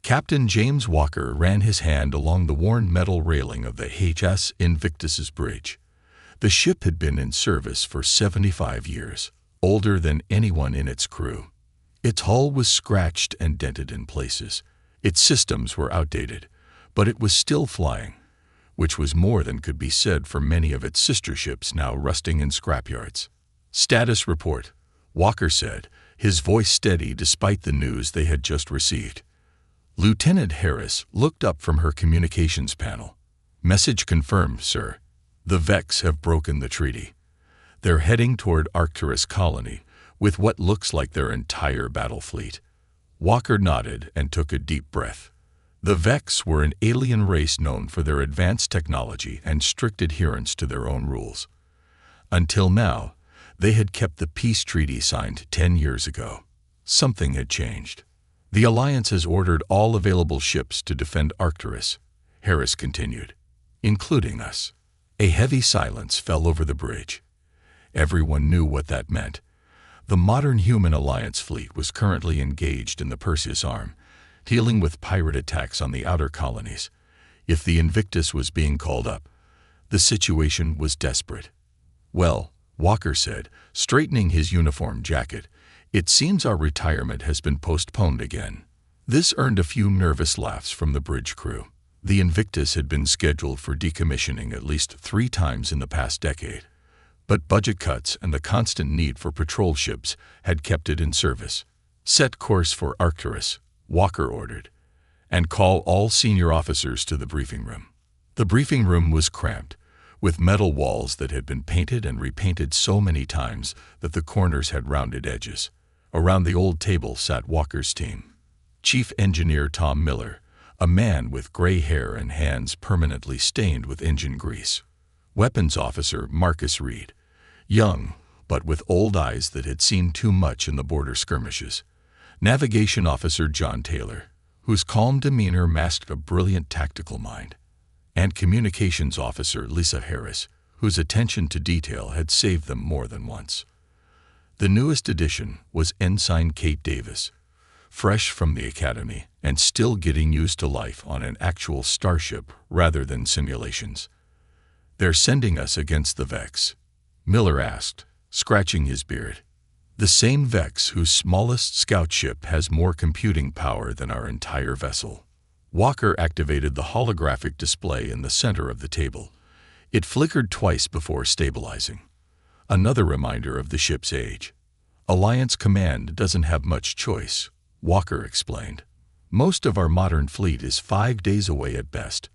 Captain James Walker ran his hand along the worn metal railing of the HMS Invictus's bridge. The ship had been in service for 75 years, older than anyone in its crew. Its hull was scratched and dented in places. Its systems were outdated, but it was still flying, which was more than could be said for many of its sister ships now rusting in scrapyards. "Status report," Walker said, his voice steady despite the news they had just received. Lieutenant Harris looked up from her communications panel. "Message confirmed, sir. The Vex have broken the treaty. They're heading toward Arcturus colony with what looks like their entire battle fleet." Walker nodded and took a deep breath. The Vex were an alien race known for their advanced technology and strict adherence to their own rules. Until now, they had kept the peace treaty signed 10 years ago. Something had changed. "The Alliance has ordered all available ships to defend Arcturus," Harris continued, "including us." A heavy silence fell over the bridge. Everyone knew what that meant. The modern human Alliance fleet was currently engaged in the Perseus Arm, dealing with pirate attacks on the outer colonies. If the Invictus was being called up, the situation was desperate. "Well," Walker said, straightening his uniform jacket, "it seems our retirement has been postponed again." This earned a few nervous laughs from the bridge crew. The Invictus had been scheduled for decommissioning at least 3 times in the past decade, but budget cuts and the constant need for patrol ships had kept it in service. "Set course for Arcturus," Walker ordered, "and call all senior officers to the briefing room." The briefing room was cramped, with metal walls that had been painted and repainted so many times that the corners had rounded edges. Around the old table sat Walker's team. Chief Engineer Tom Miller, a man with gray hair and hands permanently stained with engine grease. Weapons Officer Marcus Reed, young, but with old eyes that had seen too much in the border skirmishes. Navigation Officer John Taylor, whose calm demeanor masked a brilliant tactical mind. And Communications Officer Lisa Harris, whose attention to detail had saved them more than once. The newest addition was Ensign Kate Davis, fresh from the academy and still getting used to life on an actual starship rather than simulations. "They're sending us against the Vex?" Miller asked, scratching his beard. "The same Vex whose smallest scout ship has more computing power than our entire vessel." Walker activated the holographic display in the center of the table. It flickered twice before stabilizing. Another reminder of the ship's age. "Alliance Command doesn't have much choice," Walker explained. "Most of our modern fleet is 5 days away at best.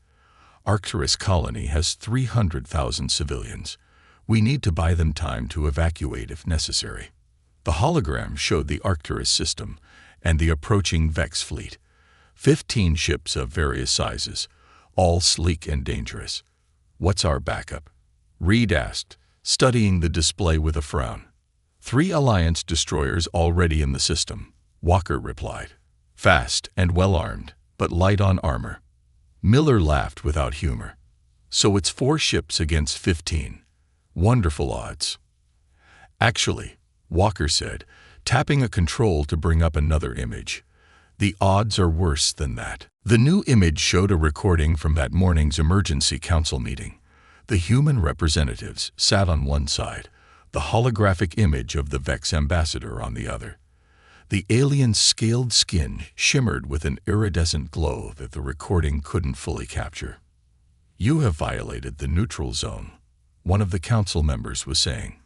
Arcturus colony has 300,000 civilians. We need to buy them time to evacuate if necessary." The hologram showed the Arcturus system and the approaching Vex fleet. 15 ships of various sizes, all sleek and dangerous. "What's our backup?" Reed asked, studying the display with a frown. 3 Alliance destroyers already in the system," Walker replied. "Fast and well-armed, but light on armor." Miller laughed without humor. "So it's 4 ships against 15. Wonderful odds." "Actually," Walker said, tapping a control to bring up another image, "the odds are worse than that." The new image showed a recording from that morning's emergency council meeting. The human representatives sat on one side, the holographic image of the Vex ambassador on the other. The alien's scaled skin shimmered with an iridescent glow that the recording couldn't fully capture. "You have violated the neutral zone," one of the council members was saying.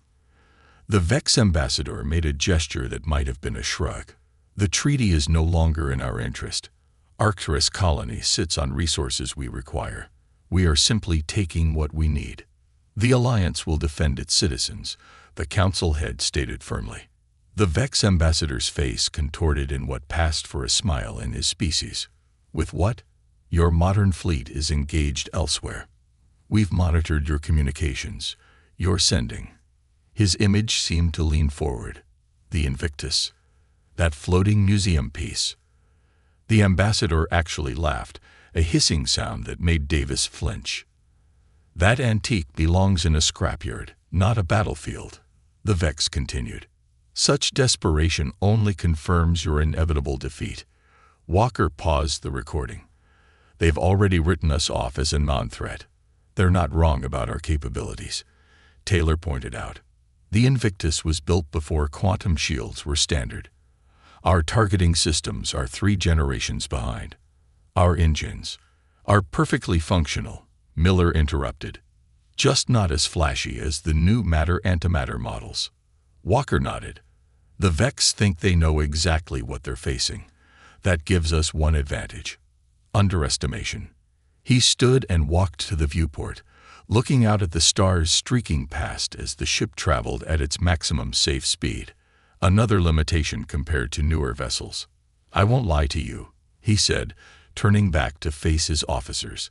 The Vex ambassador made a gesture that might have been a shrug. "The treaty is no longer in our interest. Arcturus colony sits on resources we require. We are simply taking what we need. The Alliance will defend its citizens," the council head stated firmly. The Vex ambassador's face contorted in what passed for a smile in his species. "With what? Your modern fleet is engaged elsewhere. We've monitored your communications. You're sending." His image seemed to lean forward. "The Invictus. That floating museum piece." The ambassador actually laughed, a hissing sound that made Davis flinch. "That antique belongs in a scrapyard, not a battlefield," the Vex continued. "Such desperation only confirms your inevitable defeat. Walker paused the recording. They've already written us off as a non-threat. They're not wrong about our capabilities, Taylor pointed out. The Invictus was built before quantum shields were standard. Our targeting systems are 3 generations behind. Our engines are perfectly functional, Miller interrupted. Just not as flashy as the new matter-antimatter models. Walker nodded. The Vex think they know exactly what they're facing. That gives us one advantage: underestimation. He stood and walked to the viewport, looking out at the stars streaking past as the ship traveled at its maximum safe speed, another limitation compared to newer vessels. I won't lie to you, he said, turning back to face his officers.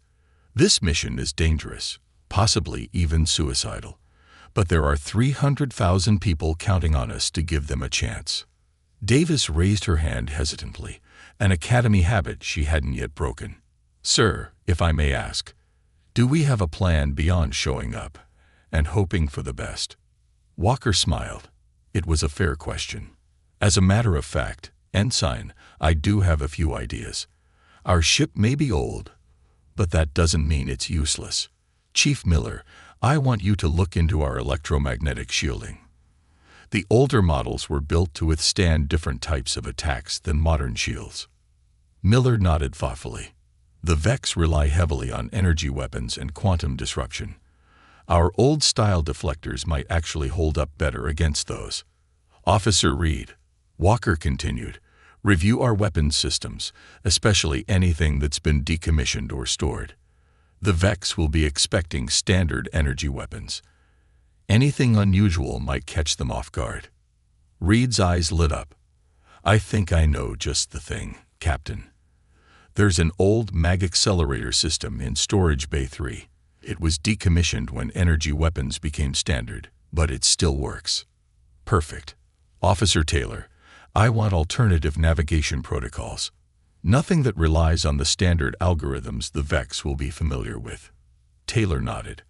This mission is dangerous, possibly even suicidal, but there are 300,000 people counting on us to give them a chance. Davis raised her hand hesitantly, an academy habit she hadn't yet broken. Sir, if I may ask, do we have a plan beyond showing up and hoping for the best? Walker smiled. It was a fair question. As a matter of fact, Ensign, I do have a few ideas. Our ship may be old, but that doesn't mean it's useless. Chief Miller, I want you to look into our electromagnetic shielding. The older models were built to withstand different types of attacks than modern shields. Miller nodded thoughtfully. The Vex rely heavily on energy weapons and quantum disruption. Our old-style deflectors might actually hold up better against those. Officer Reed, Walker continued, review our weapons systems, especially anything that's been decommissioned or stored. The Vex will be expecting standard energy weapons. Anything unusual might catch them off guard. Reed's eyes lit up. I think I know just the thing, Captain. There's an old mag accelerator system in Storage Bay 3. It was decommissioned when energy weapons became standard, but it still works. Perfect. Officer Taylor, I want alternative navigation protocols. Nothing that relies on the standard algorithms the Vex will be familiar with. Taylor nodded.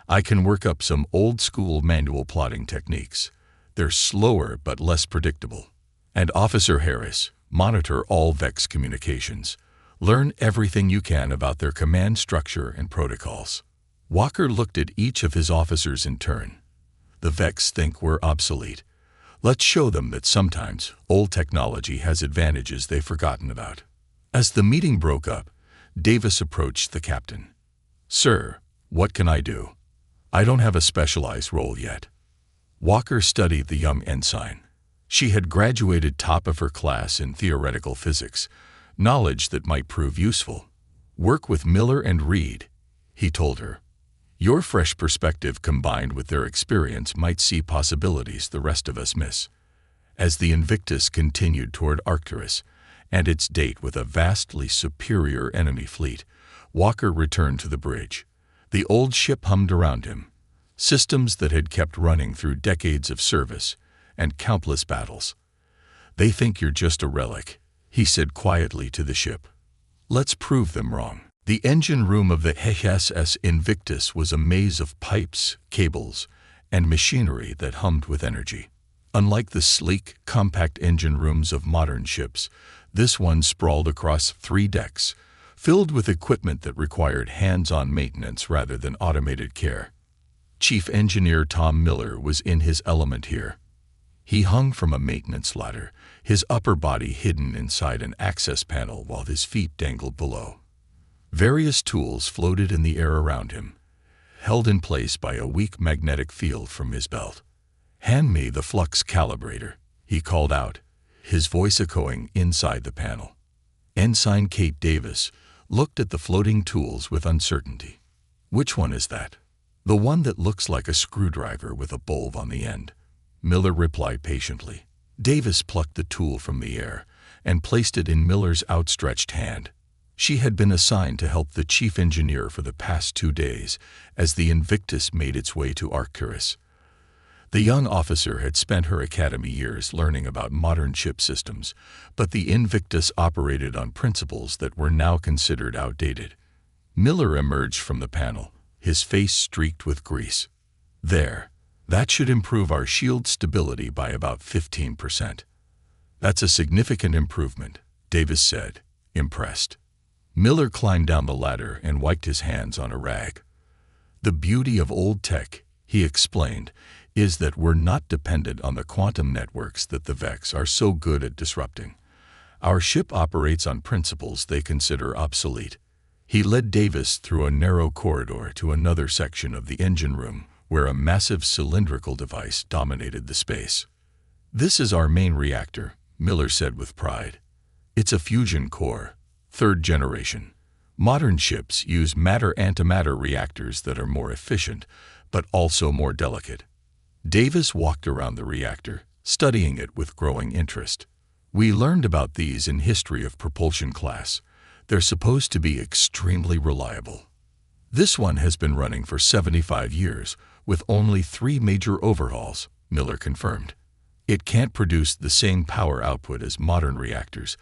I can work up some old-school manual plotting techniques. They're slower but less predictable. And Officer Harris, monitor all Vex communications. Learn everything you can about their command structure and protocols. Walker looked at each of his officers in turn. The Vex think we're obsolete. Let's show them that sometimes old technology has advantages they've forgotten about. As the meeting broke up, Davis approached the captain. Sir, what can I do? I don't have a specialized role yet. Walker studied the young ensign. She had graduated top of her class in theoretical physics, knowledge that might prove useful. Work with Miller and Reed, he told her. Your fresh perspective combined with their experience might see possibilities the rest of us miss. As the Invictus continued toward Arcturus and its date with a vastly superior enemy fleet, Walker returned to the bridge. The old ship hummed around him. Systems that had kept running through decades of service and countless battles. They think you're just a relic, he said quietly to the ship. Let's prove them wrong. The engine room of the HSS Invictus was a maze of pipes, cables, and machinery that hummed with energy. Unlike the sleek, compact engine rooms of modern ships, this one sprawled across 3 decks, filled with equipment that required hands-on maintenance rather than automated care. Chief Engineer Tom Miller was in his element here. He hung from a maintenance ladder, his upper body hidden inside an access panel while his feet dangled below. Various tools floated in the air around him, held in place by a weak magnetic field from his belt. Hand me the flux calibrator, he called out, his voice echoing inside the panel. Ensign Kate Davis looked at the floating tools with uncertainty. Which one is that? The one that looks like a screwdriver with a bulb on the end, Miller replied patiently. Davis plucked the tool from the air and placed it in Miller's outstretched hand. She had been assigned to help the chief engineer for the past 2 days as the Invictus made its way to Arcturus. The young officer had spent her academy years learning about modern ship systems, but the Invictus operated on principles that were now considered outdated. Miller emerged from the panel, his face streaked with grease. There, that should improve our shield stability by about 15%. That's a significant improvement, Davis said, impressed. Miller climbed down the ladder and wiped his hands on a rag. The beauty of old tech, he explained, is that we're not dependent on the quantum networks that the Vex are so good at disrupting. Our ship operates on principles they consider obsolete. He led Davis through a narrow corridor to another section of the engine room, where a massive cylindrical device dominated the space. "This is our main reactor," Miller said with pride. "It's a fusion core, 3rd generation. Modern ships use matter-antimatter reactors that are more efficient, but also more delicate." Davis walked around the reactor, studying it with growing interest. "We learned about these in History of Propulsion class. They're supposed to be extremely reliable. This one has been running for 75 years, with only 3 major overhauls," Miller confirmed. "It can't produce the same power output as modern reactors,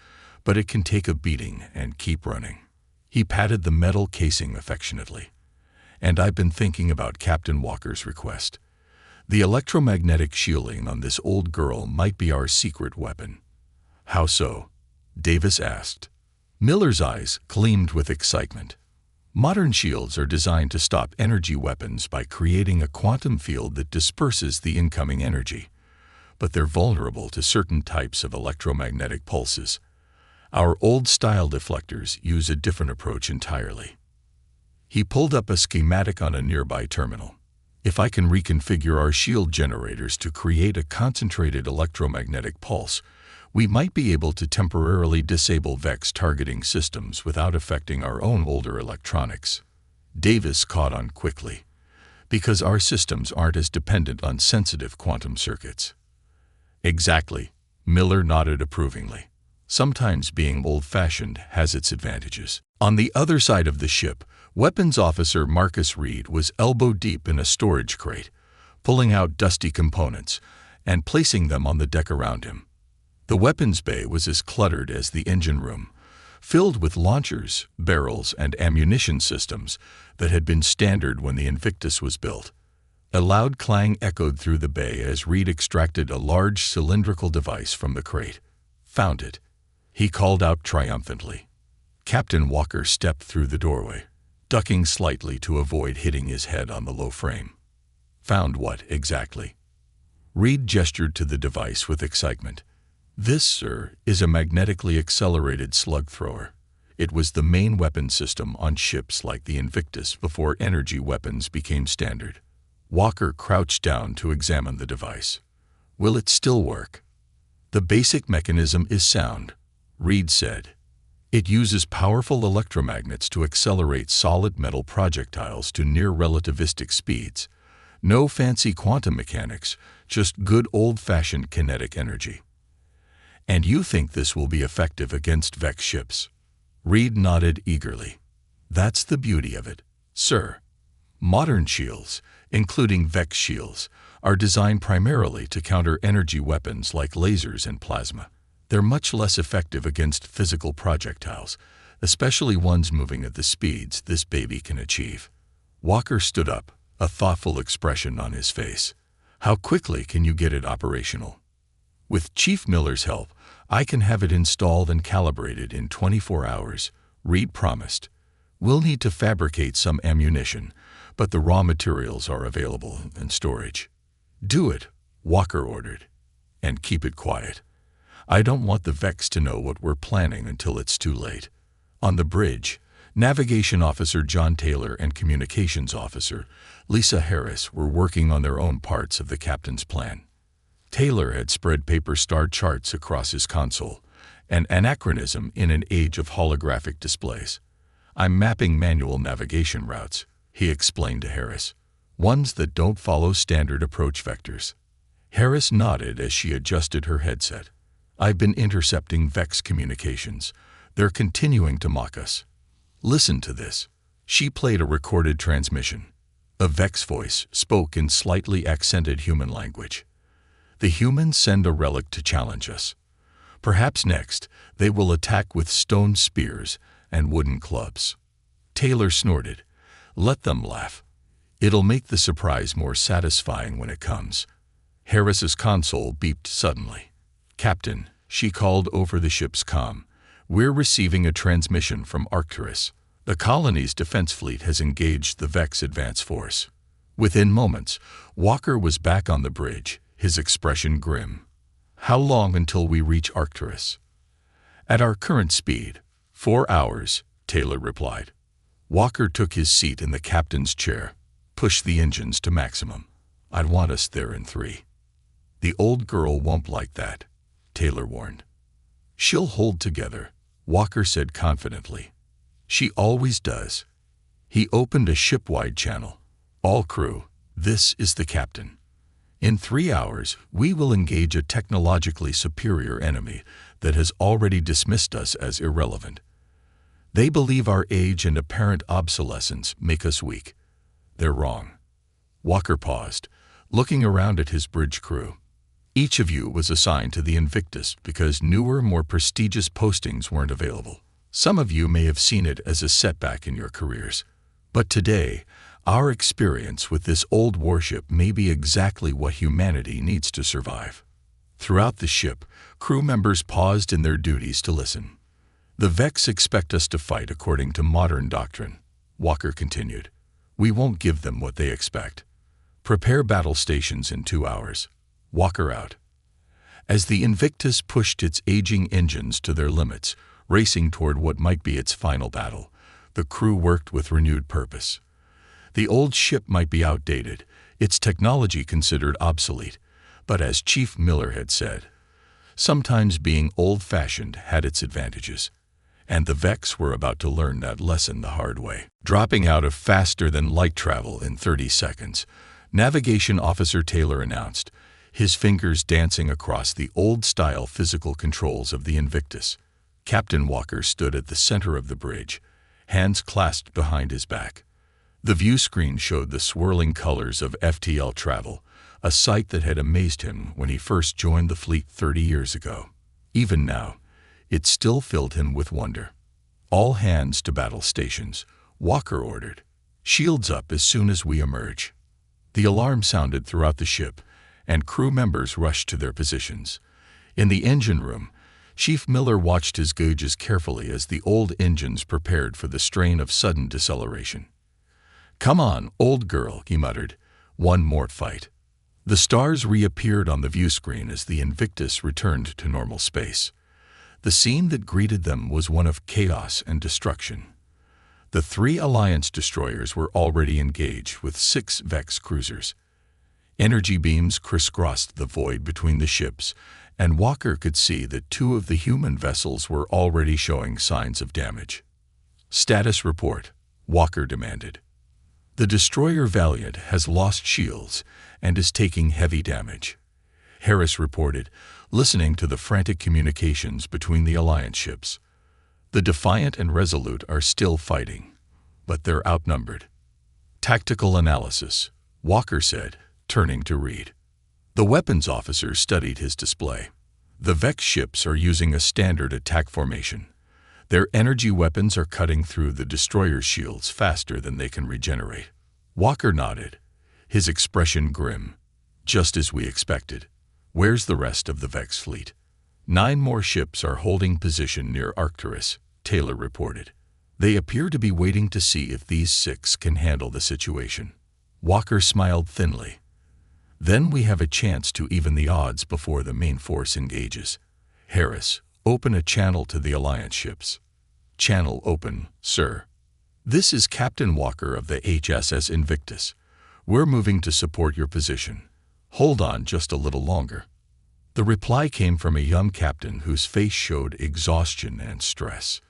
but it can take a beating and keep running." He patted the metal casing affectionately. "And I've been thinking about Captain Walker's request. The electromagnetic shielding on this old girl might be our secret weapon." "How so?" Davis asked. Miller's eyes gleamed with excitement. "Modern shields are designed to stop energy weapons by creating a quantum field that disperses the incoming energy. But they're vulnerable to certain types of electromagnetic pulses. Our old-style deflectors use a different approach entirely." He pulled up a schematic on a nearby terminal. "If I can reconfigure our shield generators to create a concentrated electromagnetic pulse, we might be able to temporarily disable Vex targeting systems without affecting our own older electronics." Davis caught on quickly. "Because our systems aren't as dependent on sensitive quantum circuits." "Exactly," Miller nodded approvingly. "Sometimes being old-fashioned has its advantages." On the other side of the ship, Weapons Officer Marcus Reed was elbow-deep in a storage crate, pulling out dusty components and placing them on the deck around him. The weapons bay was as cluttered as the engine room, filled with launchers, barrels, and ammunition systems that had been standard when the Invictus was built. A loud clang echoed through the bay as Reed extracted a large cylindrical device from the crate. "Found it," he called out triumphantly. Captain Walker stepped through the doorway, ducking slightly to avoid hitting his head on the low frame. "Found what, exactly?" Reed gestured to the device with excitement. "This, sir, is a magnetically accelerated slug thrower. It was the main weapon system on ships like the Invictus before energy weapons became standard." Walker crouched down to examine the device. "Will it still work?" "The basic mechanism is sound," Reed said. "It uses powerful electromagnets to accelerate solid metal projectiles to near-relativistic speeds. No fancy quantum mechanics, just good old-fashioned kinetic energy." "And you think this will be effective against Vex ships?" Reed nodded eagerly. "That's the beauty of it, sir. Modern shields, including Vex shields, are designed primarily to counter energy weapons like lasers and plasma. They're much less effective against physical projectiles, especially ones moving at the speeds this baby can achieve." Walker stood up, a thoughtful expression on his face. "How quickly can you get it operational?" "With Chief Miller's help, I can have it installed and calibrated in 24 hours, Reed promised. "We'll need to fabricate some ammunition, but the raw materials are available in storage." "Do it," Walker ordered. "And keep it quiet. I don't want the Vex to know what we're planning until it's too late." On the bridge, Navigation Officer John Taylor and Communications Officer Lisa Harris were working on their own parts of the captain's plan. Taylor had spread paper star charts across his console, an anachronism in an age of holographic displays. "I'm mapping manual navigation routes," he explained to Harris. "Ones that don't follow standard approach vectors." Harris nodded as she adjusted her headset. "I've been intercepting Vex communications. They're continuing to mock us. Listen to this." She played a recorded transmission. A Vex voice spoke in slightly accented human language. "The humans send a relic to challenge us. Perhaps next they will attack with stone spears and wooden clubs." Taylor snorted. "Let them laugh. It'll make the surprise more satisfying when it comes." Harris's console beeped suddenly. "Captain," she called over the ship's comm, We're receiving a transmission from Arcturus. The colony's defense fleet has engaged the Vex advance force. Within moments, Walker was back on the bridge, his expression grim. How long until we reach Arcturus? At our current speed, 4 hours, Taylor replied. Walker took his seat in the captain's chair. Push the engines to maximum. I'd want us there in 3. The old girl won't like that, Taylor warned. She'll hold together, Walker said confidently. She always does. He opened a ship-wide channel. All crew, this is the captain. In 3 hours, we will engage a technologically superior enemy that has already dismissed us as irrelevant. They believe our age and apparent obsolescence make us weak. They're wrong. Walker paused, looking around at his bridge crew. Each of you was assigned to the Invictus because newer, more prestigious postings weren't available. Some of you may have seen it as a setback in your careers. But today, our experience with this old warship may be exactly what humanity needs to survive. Throughout the ship, crew members paused in their duties to listen. The Vex expect us to fight according to modern doctrine, Walker continued. We won't give them what they expect. Prepare battle stations in 2 hours. Walker out. As the Invictus pushed its aging engines to their limits, racing toward what might be its final battle, the crew worked with renewed purpose. The old ship might be outdated, its technology considered obsolete, but as Chief Miller had said, sometimes being old-fashioned had its advantages. And the Vex were about to learn that lesson the hard way. Dropping out of faster-than-light travel in 30 seconds, Navigation Officer Taylor announced, his fingers dancing across the old-style physical controls of the Invictus. Captain Walker stood at the center of the bridge, hands clasped behind his back. The view screen showed the swirling colors of FTL travel, a sight that had amazed him when he first joined the fleet 30 years ago. Even now, it still filled him with wonder. All hands to battle stations, Walker ordered. Shields up as soon as we emerge. The alarm sounded throughout the ship, and crew members rushed to their positions. In the engine room, Chief Miller watched his gauges carefully as the old engines prepared for the strain of sudden deceleration. Come on, old girl, he muttered. One more fight. The stars reappeared on the view screen as the Invictus returned to normal space. The scene that greeted them was one of chaos and destruction. The 3 Alliance destroyers were already engaged with 6 Vex cruisers. Energy beams crisscrossed the void between the ships, and Walker could see that 2 of the human vessels were already showing signs of damage. Status report, Walker demanded. The destroyer Valiant has lost shields and is taking heavy damage, Harris reported, listening to the frantic communications between the Alliance ships. The Defiant and Resolute are still fighting, but they're outnumbered. Tactical analysis, Walker said, turning to Reed. The weapons officer studied his display. The Vex ships are using a standard attack formation. Their energy weapons are cutting through the destroyer's shields faster than they can regenerate. Walker nodded, his expression grim. Just as we expected. Where's the rest of the Vex fleet? 9 more ships are holding position near Arcturus, Taylor reported. They appear to be waiting to see if these 6 can handle the situation. Walker smiled thinly. Then we have a chance to even the odds before the main force engages. Harris, open a channel to the Alliance ships. Channel open, sir. This is Captain Walker of the HSS Invictus. We're moving to support your position. Hold on just a little longer. The reply came from a young captain whose face showed exhaustion and stress.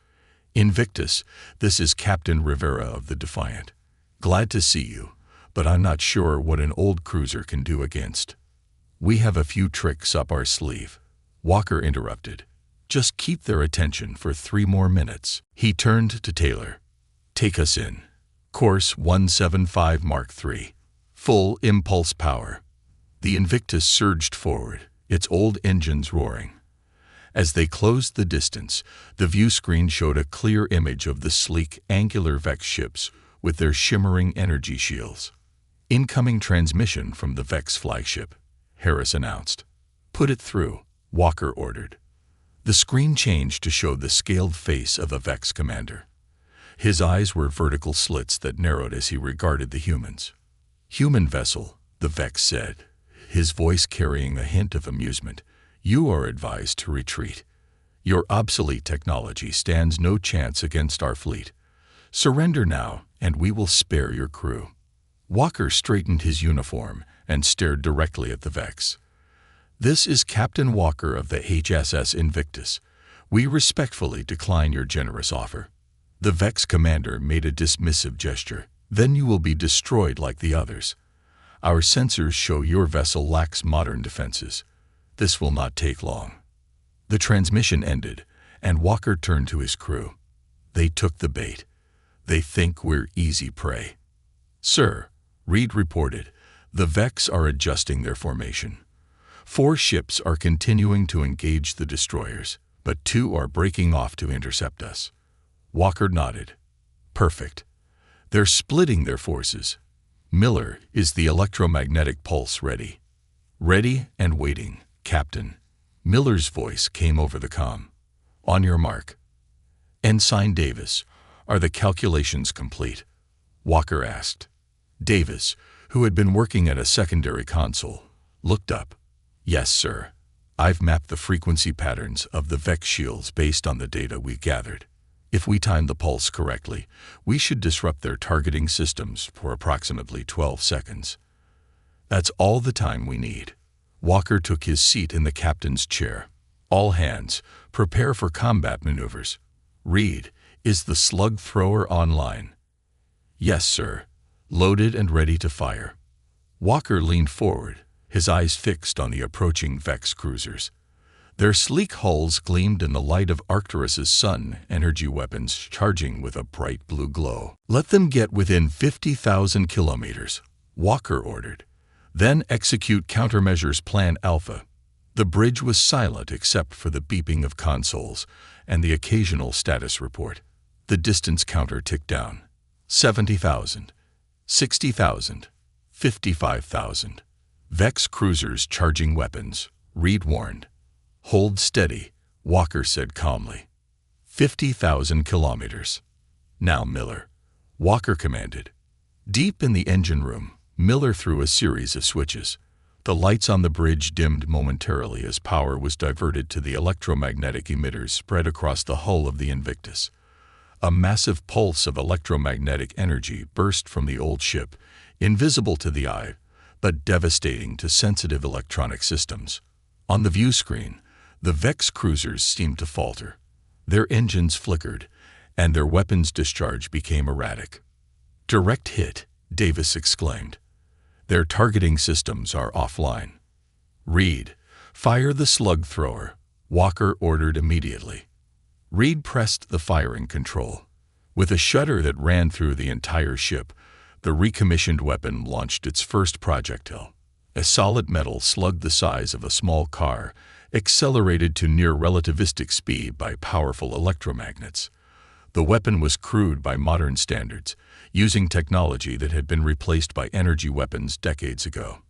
Invictus, this is Captain Rivera of the Defiant. Glad to see you, but I'm not sure what an old cruiser can do against. We have a few tricks up our sleeve. Walker interrupted. Just keep their attention for 3 more minutes. He turned to Taylor. Take us in. Course 175 Mark III. Full impulse power. The Invictus surged forward, its old engines roaring. As they closed the distance, the view screen showed a clear image of the sleek, angular Vex ships with their shimmering energy shields. Incoming transmission from the Vex flagship, Harris announced. Put it through, Walker ordered. The screen changed to show the scaled face of a Vex commander. His eyes were vertical slits that narrowed as he regarded the humans. "Human vessel," the Vex said, his voice carrying a hint of amusement. "You are advised to retreat. Your obsolete technology stands no chance against our fleet. Surrender now, and we will spare your crew." Walker straightened his uniform and stared directly at the Vex. "This is Captain Walker of the HSS Invictus. We respectfully decline your generous offer." The Vex commander made a dismissive gesture. "Then you will be destroyed like the others. Our sensors show your vessel lacks modern defenses. This will not take long." The transmission ended, and Walker turned to his crew. "They took the bait. They think we're easy prey." "Sir," Reed reported, "the Vex are adjusting their formation. 4 ships are continuing to engage the destroyers, but 2 are breaking off to intercept us." Walker nodded. "Perfect. They're splitting their forces. Miller, is the electromagnetic pulse ready?" "Ready and waiting, Captain." Miller's voice came over the comm. "On your mark." "Ensign Davis, are the calculations complete?" Walker asked. Davis, who had been working at a secondary console, looked up. "Yes, sir. I've mapped the frequency patterns of the Vex shields based on the data we gathered. If we time the pulse correctly, we should disrupt their targeting systems for approximately 12 seconds. That's all the time we need." Walker took his seat in the captain's chair. "All hands, prepare for combat maneuvers. Reed, is the slug thrower online?" "Yes, sir. Loaded and ready to fire." Walker leaned forward, his eyes fixed on the approaching Vex cruisers. Their sleek hulls gleamed in the light of Arcturus's sun energy weapons charging with a bright blue glow. "Let them get within 50,000 kilometers," Walker ordered. "Then execute countermeasures Plan Alpha." The bridge was silent except for the beeping of consoles and the occasional status report. The distance counter ticked down. 70,000, 60,000, 55,000. Vex cruisers charging weapons, Reed warned. "Hold steady," Walker said calmly. 50,000 kilometers. "Now, Miller," Walker commanded. Deep in the engine room, Miller threw a series of switches. The lights on the bridge dimmed momentarily as power was diverted to the electromagnetic emitters spread across the hull of the Invictus. A massive pulse of electromagnetic energy burst from the old ship, invisible to the eye, but devastating to sensitive electronic systems. On the view screen, the Vex cruisers seemed to falter. Their engines flickered, and their weapons discharge became erratic. "Direct hit," Davis exclaimed. "Their targeting systems are offline." "Reed, fire the slug thrower," Walker ordered immediately. Reed pressed the firing control. With a shudder that ran through the entire ship, the recommissioned weapon launched its first projectile. A solid metal slug the size of a small car, accelerated to near relativistic speed by powerful electromagnets. The weapon was crude by modern standards, using technology that had been replaced by energy weapons decades ago.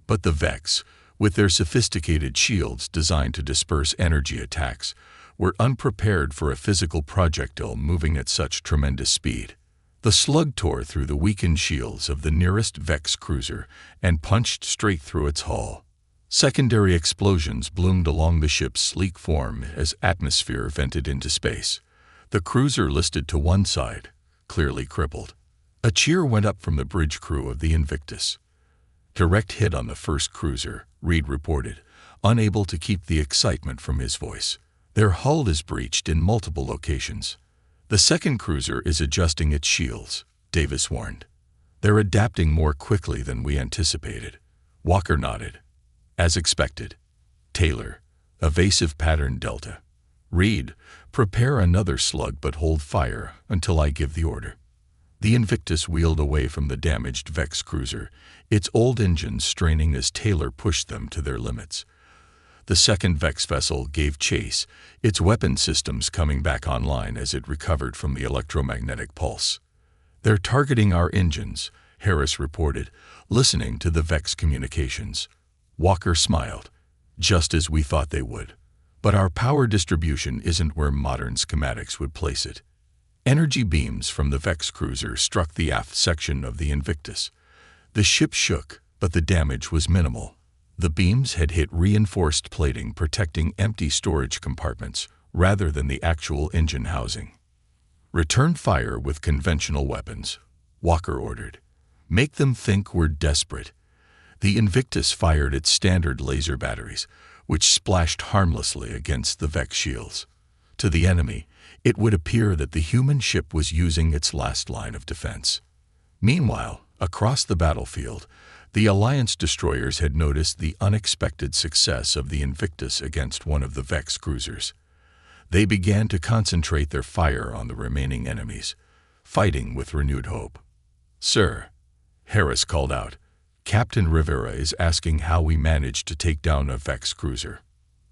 But the Vex, with their sophisticated shields designed to disperse energy attacks, were unprepared for a physical projectile moving at such tremendous speed. The slug tore through the weakened shields of the nearest Vex cruiser and punched straight through its hull. Secondary explosions bloomed along the ship's sleek form as atmosphere vented into space. The cruiser listed to one side, clearly crippled. A cheer went up from the bridge crew of the Invictus. "Direct hit on the first cruiser," Reed reported, unable to keep the excitement from his voice. "Their hull is breached in multiple locations." "The second cruiser is adjusting its shields," Davis warned. "They're adapting more quickly than we anticipated." Walker nodded. "As expected." Taylor, evasive pattern Delta. "Reed, prepare another slug but hold fire until I give the order." The Invictus wheeled away from the damaged Vex cruiser, its old engines straining as Taylor pushed them to their limits. The second Vex vessel gave chase, its weapon systems coming back online as it recovered from the electromagnetic pulse. "They're targeting our engines," Harris reported, listening to the Vex communications. Walker smiled. "Just as we thought they would. But our power distribution isn't where modern schematics would place it. Energy beams from the Vex cruiser struck the aft section of the Invictus. The ship shook, but the damage was minimal. The beams had hit reinforced plating protecting empty storage compartments rather than the actual engine housing. "Return fire with conventional weapons," Walker ordered. "Make them think we're desperate." The Invictus fired its standard laser batteries, which splashed harmlessly against the Vex shields. To the enemy, it would appear that the human ship was using its last line of defense. Meanwhile, across the battlefield, the Alliance destroyers had noticed the unexpected success of the Invictus against one of the Vex cruisers. They began to concentrate their fire on the remaining enemies, fighting with renewed hope. "Sir," Harris called out, "Captain Rivera is asking how we managed to take down a Vex cruiser."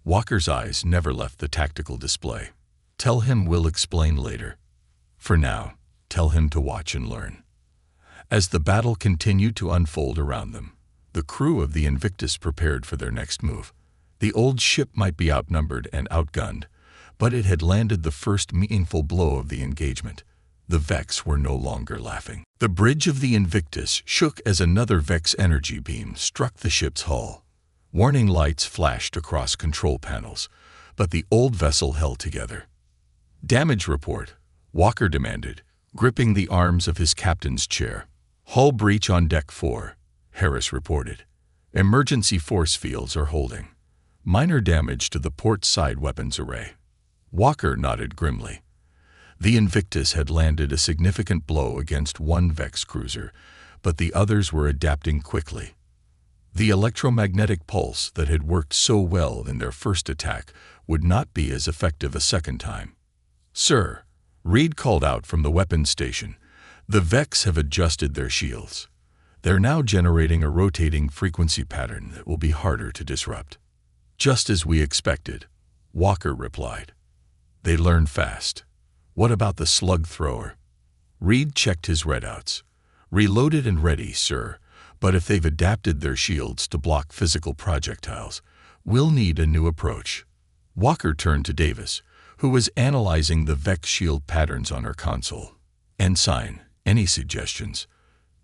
Walker's eyes never left the tactical display. "Tell him we'll explain later. For now, tell him to watch and learn." As the battle continued to unfold around them, the crew of the Invictus prepared for their next move. The old ship might be outnumbered and outgunned, but it had landed the first meaningful blow of the engagement. The Vex were no longer laughing. The bridge of the Invictus shook as another Vex energy beam struck the ship's hull. Warning lights flashed across control panels, but the old vessel held together. "Damage report," Walker demanded, gripping the arms of his captain's chair. "Hull breach on deck 4, Harris reported. "Emergency force fields are holding. Minor damage to the port side weapons array." Walker nodded grimly. The Invictus had landed a significant blow against one Vex cruiser, but the others were adapting quickly. The electromagnetic pulse that had worked so well in their first attack would not be as effective a second time. "Sir," Reed called out from the weapons station, "the Vex have adjusted their shields. They're now generating a rotating frequency pattern that will be harder to disrupt." "Just as we expected," Walker replied. "They learn fast. What about the slug thrower?" Reed checked his readouts. "Reloaded and ready, sir, but if they've adapted their shields to block physical projectiles, we'll need a new approach." Walker turned to Davis, who was analyzing the Vex shield patterns on her console. "Ensign, any suggestions?"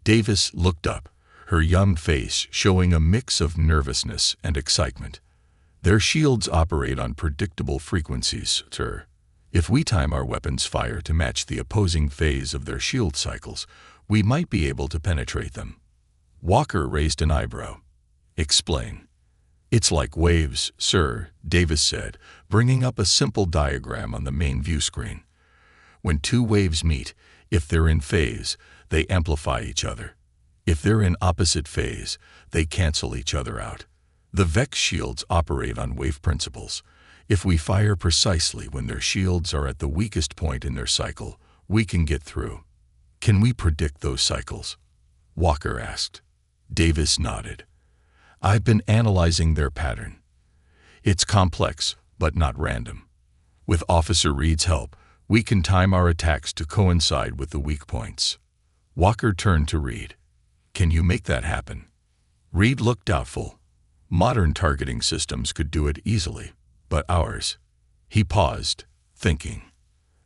Davis looked up, her young face showing a mix of nervousness and excitement. "Their shields operate on predictable frequencies, sir. If we time our weapons fire to match the opposing phase of their shield cycles, we might be able to penetrate them." Walker raised an eyebrow. "Explain." "It's like waves, sir," Davis said, bringing up a simple diagram on the main view screen. "When two waves meet, if they're in phase, they amplify each other. If they're in opposite phase, they cancel each other out. The Vex shields operate on wave principles. If we fire precisely when their shields are at the weakest point in their cycle, we can get through." "Can we predict those cycles?" Walker asked. Davis nodded. "I've been analyzing their pattern. It's complex, but not random. With Officer Reed's help, we can time our attacks to coincide with the weak points." Walker turned to Reed. "Can you make that happen?" Reed looked doubtful. "Modern targeting systems could do it easily, but ours—" He paused, thinking.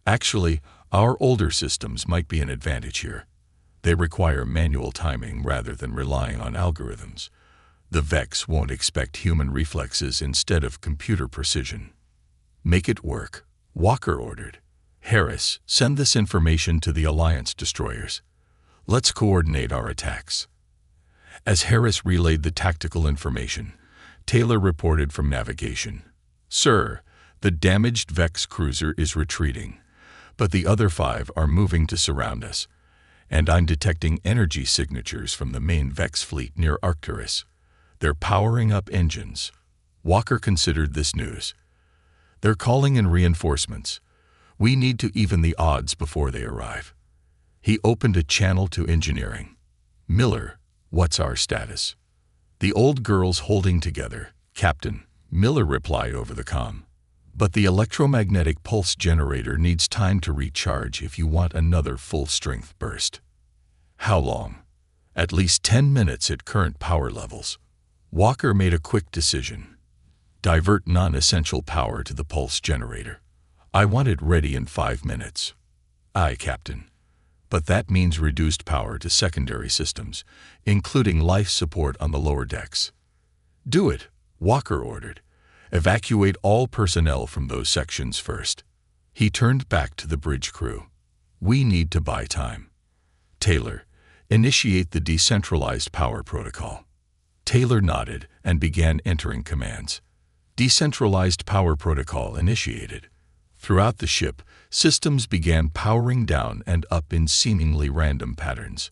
"Actually, our older systems might be an advantage here. They require manual timing rather than relying on algorithms. The Vex won't expect human reflexes instead of computer precision." "Make it work," Walker ordered. "Harris, send this information to the Alliance destroyers. Let's coordinate our attacks." As Harris relayed the tactical information, Taylor reported from navigation. "Sir, the damaged Vex cruiser is retreating, but the other 5 are moving to surround us, and I'm detecting energy signatures from the main Vex fleet near Arcturus. They're powering up engines." Walker considered this news. "They're calling in reinforcements. We need to even the odds before they arrive." He opened a channel to engineering. "Miller, what's our status?" "The old girl's holding together, Captain," Miller replied over the comm. "But the electromagnetic pulse generator needs time to recharge if you want another full-strength burst." "How long?" "At least 10 minutes at current power levels." Walker made a quick decision. Divert non-essential power to the pulse generator. I want it ready in 5 minutes. Aye, Captain. But that means reduced power to secondary systems, including life support on the lower decks. Do it, Walker ordered. Evacuate all personnel from those sections first. He turned back to the bridge crew. We need to buy time. Taylor, initiate the decentralized power protocol. Taylor nodded and began entering commands. Decentralized power protocol initiated. Throughout the ship, systems began powering down and up in seemingly random patterns.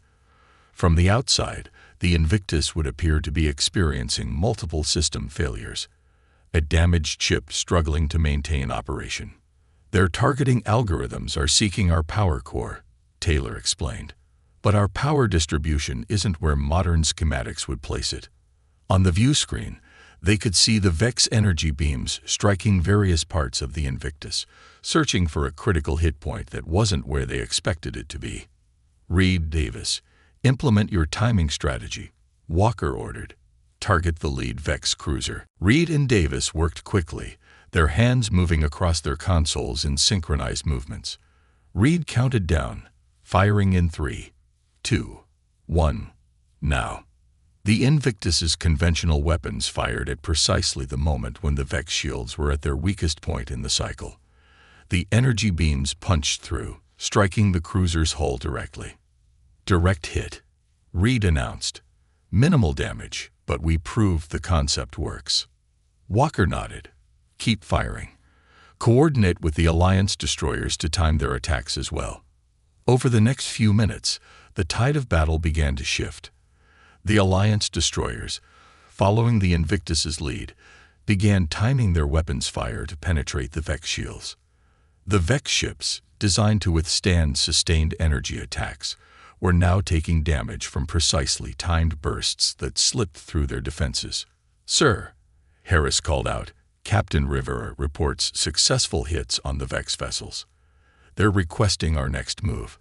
From the outside, the Invictus would appear to be experiencing multiple system failures. A damaged ship struggling to maintain operation. Their targeting algorithms are seeking our power core, Taylor explained. But our power distribution isn't where modern schematics would place it. On the view screen, they could see the Vex energy beams striking various parts of the Invictus, searching for a critical hit point that wasn't where they expected it to be. Reed Davis, implement your timing strategy, Walker ordered. Target the lead Vex cruiser. Reed and Davis worked quickly, their hands moving across their consoles in synchronized movements. Reed counted down, firing in 3, 2, 1, now. The Invictus's conventional weapons fired at precisely the moment when the Vex shields were at their weakest point in the cycle. The energy beams punched through, striking the cruiser's hull directly. Direct hit, Reed announced. Minimal damage, but we proved the concept works. Walker nodded. Keep firing. Coordinate with the Alliance destroyers to time their attacks as well. Over the next few minutes, the tide of battle began to shift. The Alliance destroyers, following the Invictus's lead, began timing their weapons fire to penetrate the Vex shields. The Vex ships, designed to withstand sustained energy attacks, were now taking damage from precisely timed bursts that slipped through their defenses. Sir, Harris called out, Captain Rivera reports successful hits on the Vex vessels. They're requesting our next move.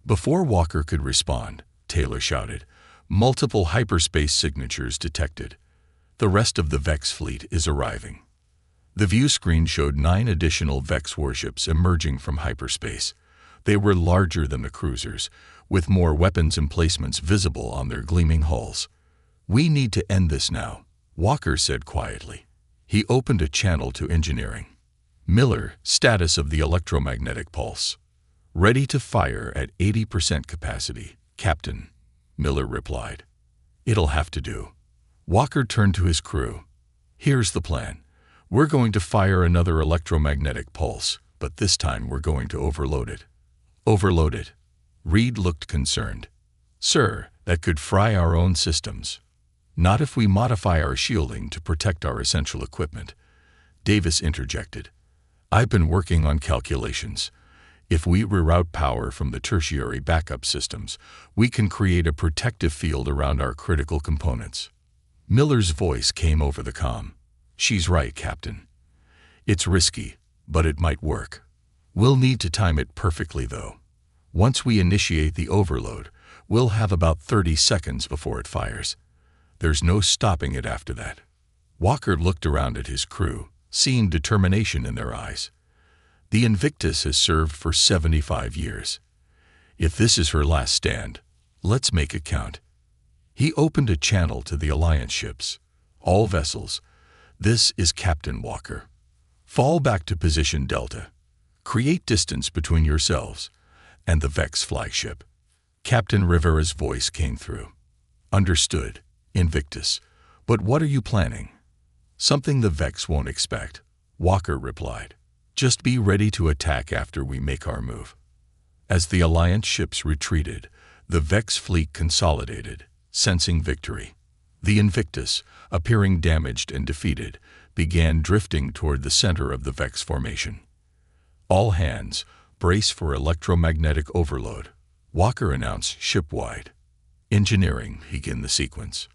Before Walker could respond, Taylor shouted, multiple hyperspace signatures detected. The rest of the Vex fleet is arriving. The view screen showed 9 additional Vex warships emerging from hyperspace. They were larger than the cruisers, with more weapons emplacements visible on their gleaming hulls. We need to end this now, Walker said quietly. He opened a channel to engineering. Miller, status of the electromagnetic pulse. Ready to fire at 80% capacity, Captain, Miller replied. It'll have to do. Walker turned to his crew. Here's the plan. We're going to fire another electromagnetic pulse, but this time we're going to overload it. Overload it? Reed looked concerned. Sir, that could fry our own systems. Not if we modify our shielding to protect our essential equipment. Davis interjected. I've been working on calculations. If we reroute power from the tertiary backup systems, we can create a protective field around our critical components. Miller's voice came over the comm. She's right, Captain. It's risky, but it might work. We'll need to time it perfectly, though. Once we initiate the overload, we'll have about 30 seconds before it fires. There's no stopping it after that. Walker looked around at his crew, seeing determination in their eyes. The Invictus has served for 75 years. If this is her last stand, let's make it count. He opened a channel to the Alliance ships. All vessels, this is Captain Walker. Fall back to position Delta. Create distance between yourselves and the Vex flagship. Captain Rivera's voice came through. Understood, Invictus. But what are you planning? Something the Vex won't expect, Walker replied. Just be ready to attack after we make our move. As the Alliance ships retreated, the Vex fleet consolidated, sensing victory. The Invictus, appearing damaged and defeated, began drifting toward the center of the Vex formation. All hands, brace for electromagnetic overload, Walker announced shipwide. Engineering, begin the sequence.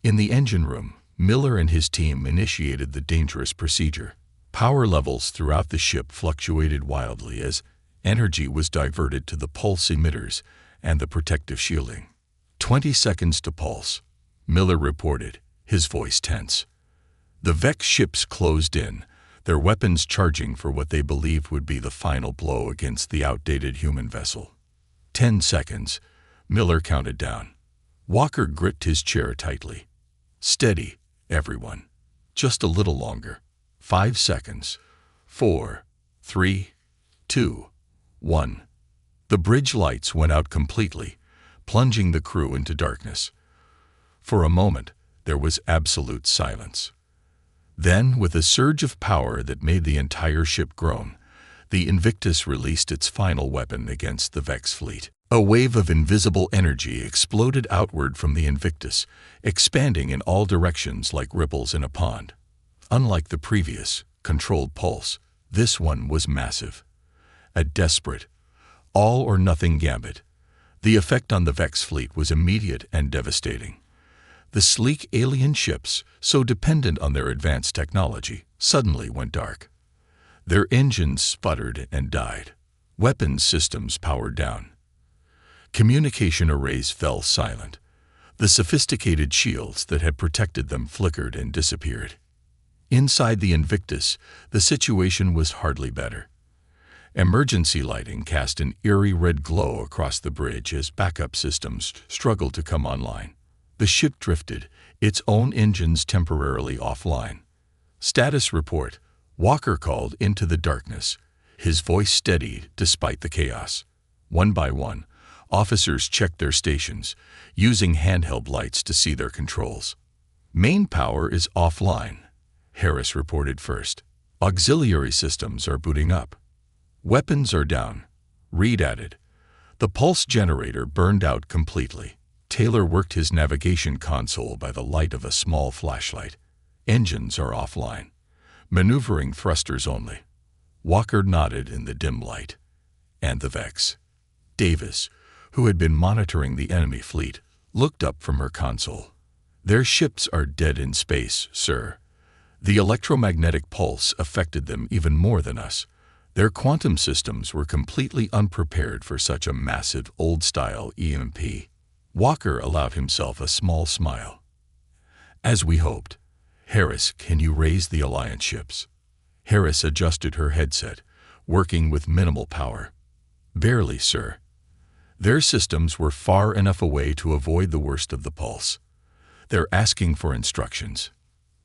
In the engine room, Miller and his team initiated the dangerous procedure. Power levels throughout the ship fluctuated wildly as energy was diverted to the pulse emitters and the protective shielding. 20 seconds to pulse, Miller reported, his voice tense. The Vex ships closed in, their weapons charging for what they believed would be the final blow against the outdated human vessel. 10 seconds, Miller counted down. Walker gripped his chair tightly. Steady, everyone. Just a little longer. 5 seconds. 4, 3, 2, 1. The bridge lights went out completely, plunging the crew into darkness. For a moment, there was absolute silence. Then, with a surge of power that made the entire ship groan, the Invictus released its final weapon against the Vex fleet. A wave of invisible energy exploded outward from the Invictus, expanding in all directions like ripples in a pond. Unlike the previous, controlled pulse, this one was massive. A desperate, all-or-nothing gambit. The effect on the Vex fleet was immediate and devastating. The sleek alien ships, so dependent on their advanced technology, suddenly went dark. Their engines sputtered and died. Weapons systems powered down. Communication arrays fell silent. The sophisticated shields that had protected them flickered and disappeared. Inside the Invictus, the situation was hardly better. Emergency lighting cast an eerie red glow across the bridge as backup systems struggled to come online. The ship drifted, its own engines temporarily offline. Status report, Walker called into the darkness. His voice steadied despite the chaos. One by one, officers checked their stations, using handheld lights to see their controls. Main power is offline, Harris reported first. Auxiliary systems are booting up. Weapons are down, Reed added. The pulse generator burned out completely. Taylor worked his navigation console by the light of a small flashlight. Engines are offline. Maneuvering thrusters only. Walker nodded in the dim light. And the Vex. Davis, who had been monitoring the enemy fleet, looked up from her console. Their ships are dead in space, sir. The electromagnetic pulse affected them even more than us. Their quantum systems were completely unprepared for such a massive, old-style EMP. Walker allowed himself a small smile. As we hoped. Harris, can you raise the Alliance ships? Harris adjusted her headset, working with minimal power. Barely, sir. Their systems were far enough away to avoid the worst of the pulse. They're asking for instructions.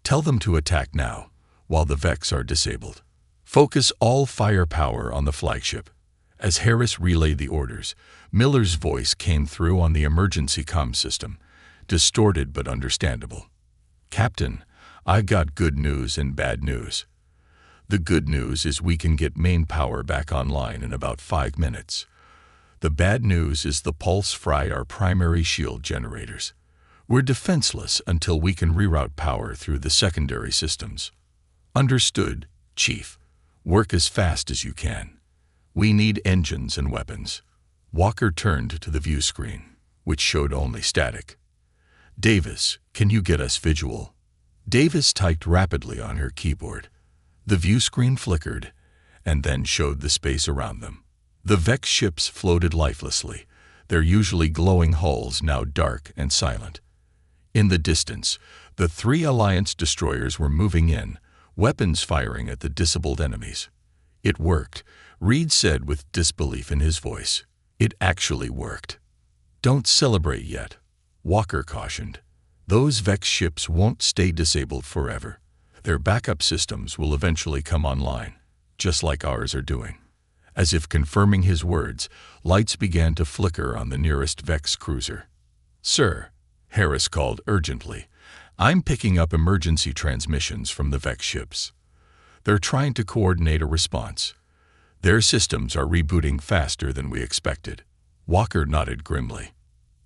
Tell them to attack now, while the Vex are disabled. Focus all firepower on the flagship. As Harris relayed the orders, Miller's voice came through on the emergency comm system, distorted but understandable. Captain, I've got good news and bad news. The good news is we can get main power back online in about 5 minutes. The bad news is the pulse fried our primary shield generators. We're defenseless until we can reroute power through the secondary systems. Understood, Chief. Work as fast as you can. We need engines and weapons. Walker turned to the view screen, which showed only static. Davis, can you get us visual? Davis typed rapidly on her keyboard. The view screen flickered, and then showed the space around them. The Vex ships floated lifelessly, their usually glowing hulls now dark and silent. In the distance, the 3 Alliance destroyers were moving in, weapons firing at the disabled enemies. It worked, Reed said with disbelief in his voice. It actually worked. Don't celebrate yet, Walker cautioned. Those Vex ships won't stay disabled forever. Their backup systems will eventually come online, just like ours are doing. As if confirming his words, lights began to flicker on the nearest Vex cruiser. Sir, Harris called urgently, I'm picking up emergency transmissions from the Vex ships. They're trying to coordinate a response. Their systems are rebooting faster than we expected. Walker nodded grimly.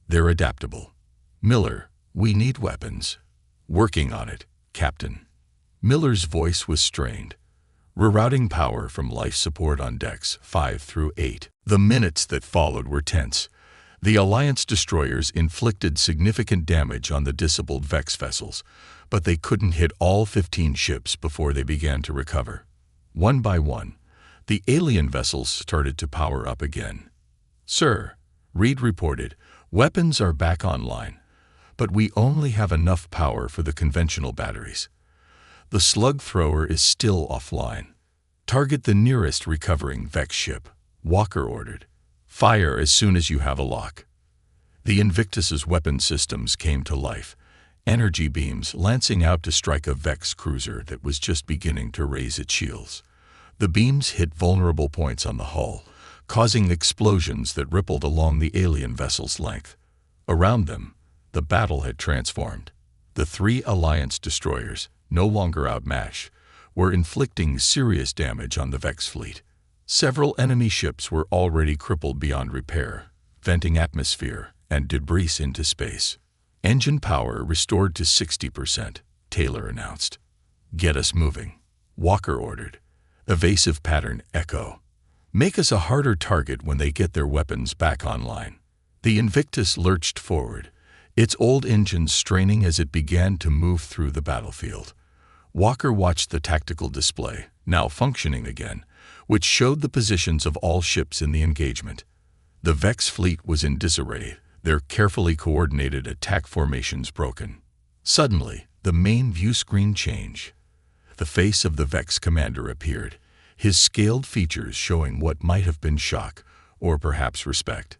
They're adaptable. Miller, we need weapons. Working on it, Captain. Miller's voice was strained. Rerouting power from life support on decks 5 through 8. The minutes that followed were tense. The Alliance destroyers inflicted significant damage on the disabled Vex vessels, but they couldn't hit all 15 ships before they began to recover. One by one, the alien vessels started to power up again. Sir, Reed reported, weapons are back online, but we only have enough power for the conventional batteries. The slug thrower is still offline. Target the nearest recovering Vex ship, Walker ordered. Fire as soon as you have a lock. The Invictus's weapon systems came to life, energy beams lancing out to strike a Vex cruiser that was just beginning to raise its shields. The beams hit vulnerable points on the hull, causing explosions that rippled along the alien vessel's length. Around them, the battle had transformed. The three Alliance destroyers, no longer outmatched, were inflicting serious damage on the Vex fleet. Several enemy ships were already crippled beyond repair, venting atmosphere and debris into space. Engine power restored to 60%, Taylor announced. Get us moving, Walker ordered. Evasive pattern echo. Make us a harder target when they get their weapons back online. The Invictus lurched forward, its old engines straining as it began to move through the battlefield. Walker watched the tactical display, now functioning again, which showed the positions of all ships in the engagement. The Vex fleet was in disarray, their carefully coordinated attack formations broken. Suddenly, the main view screen changed. The face of the Vex commander appeared, his scaled features showing what might have been shock, or perhaps respect.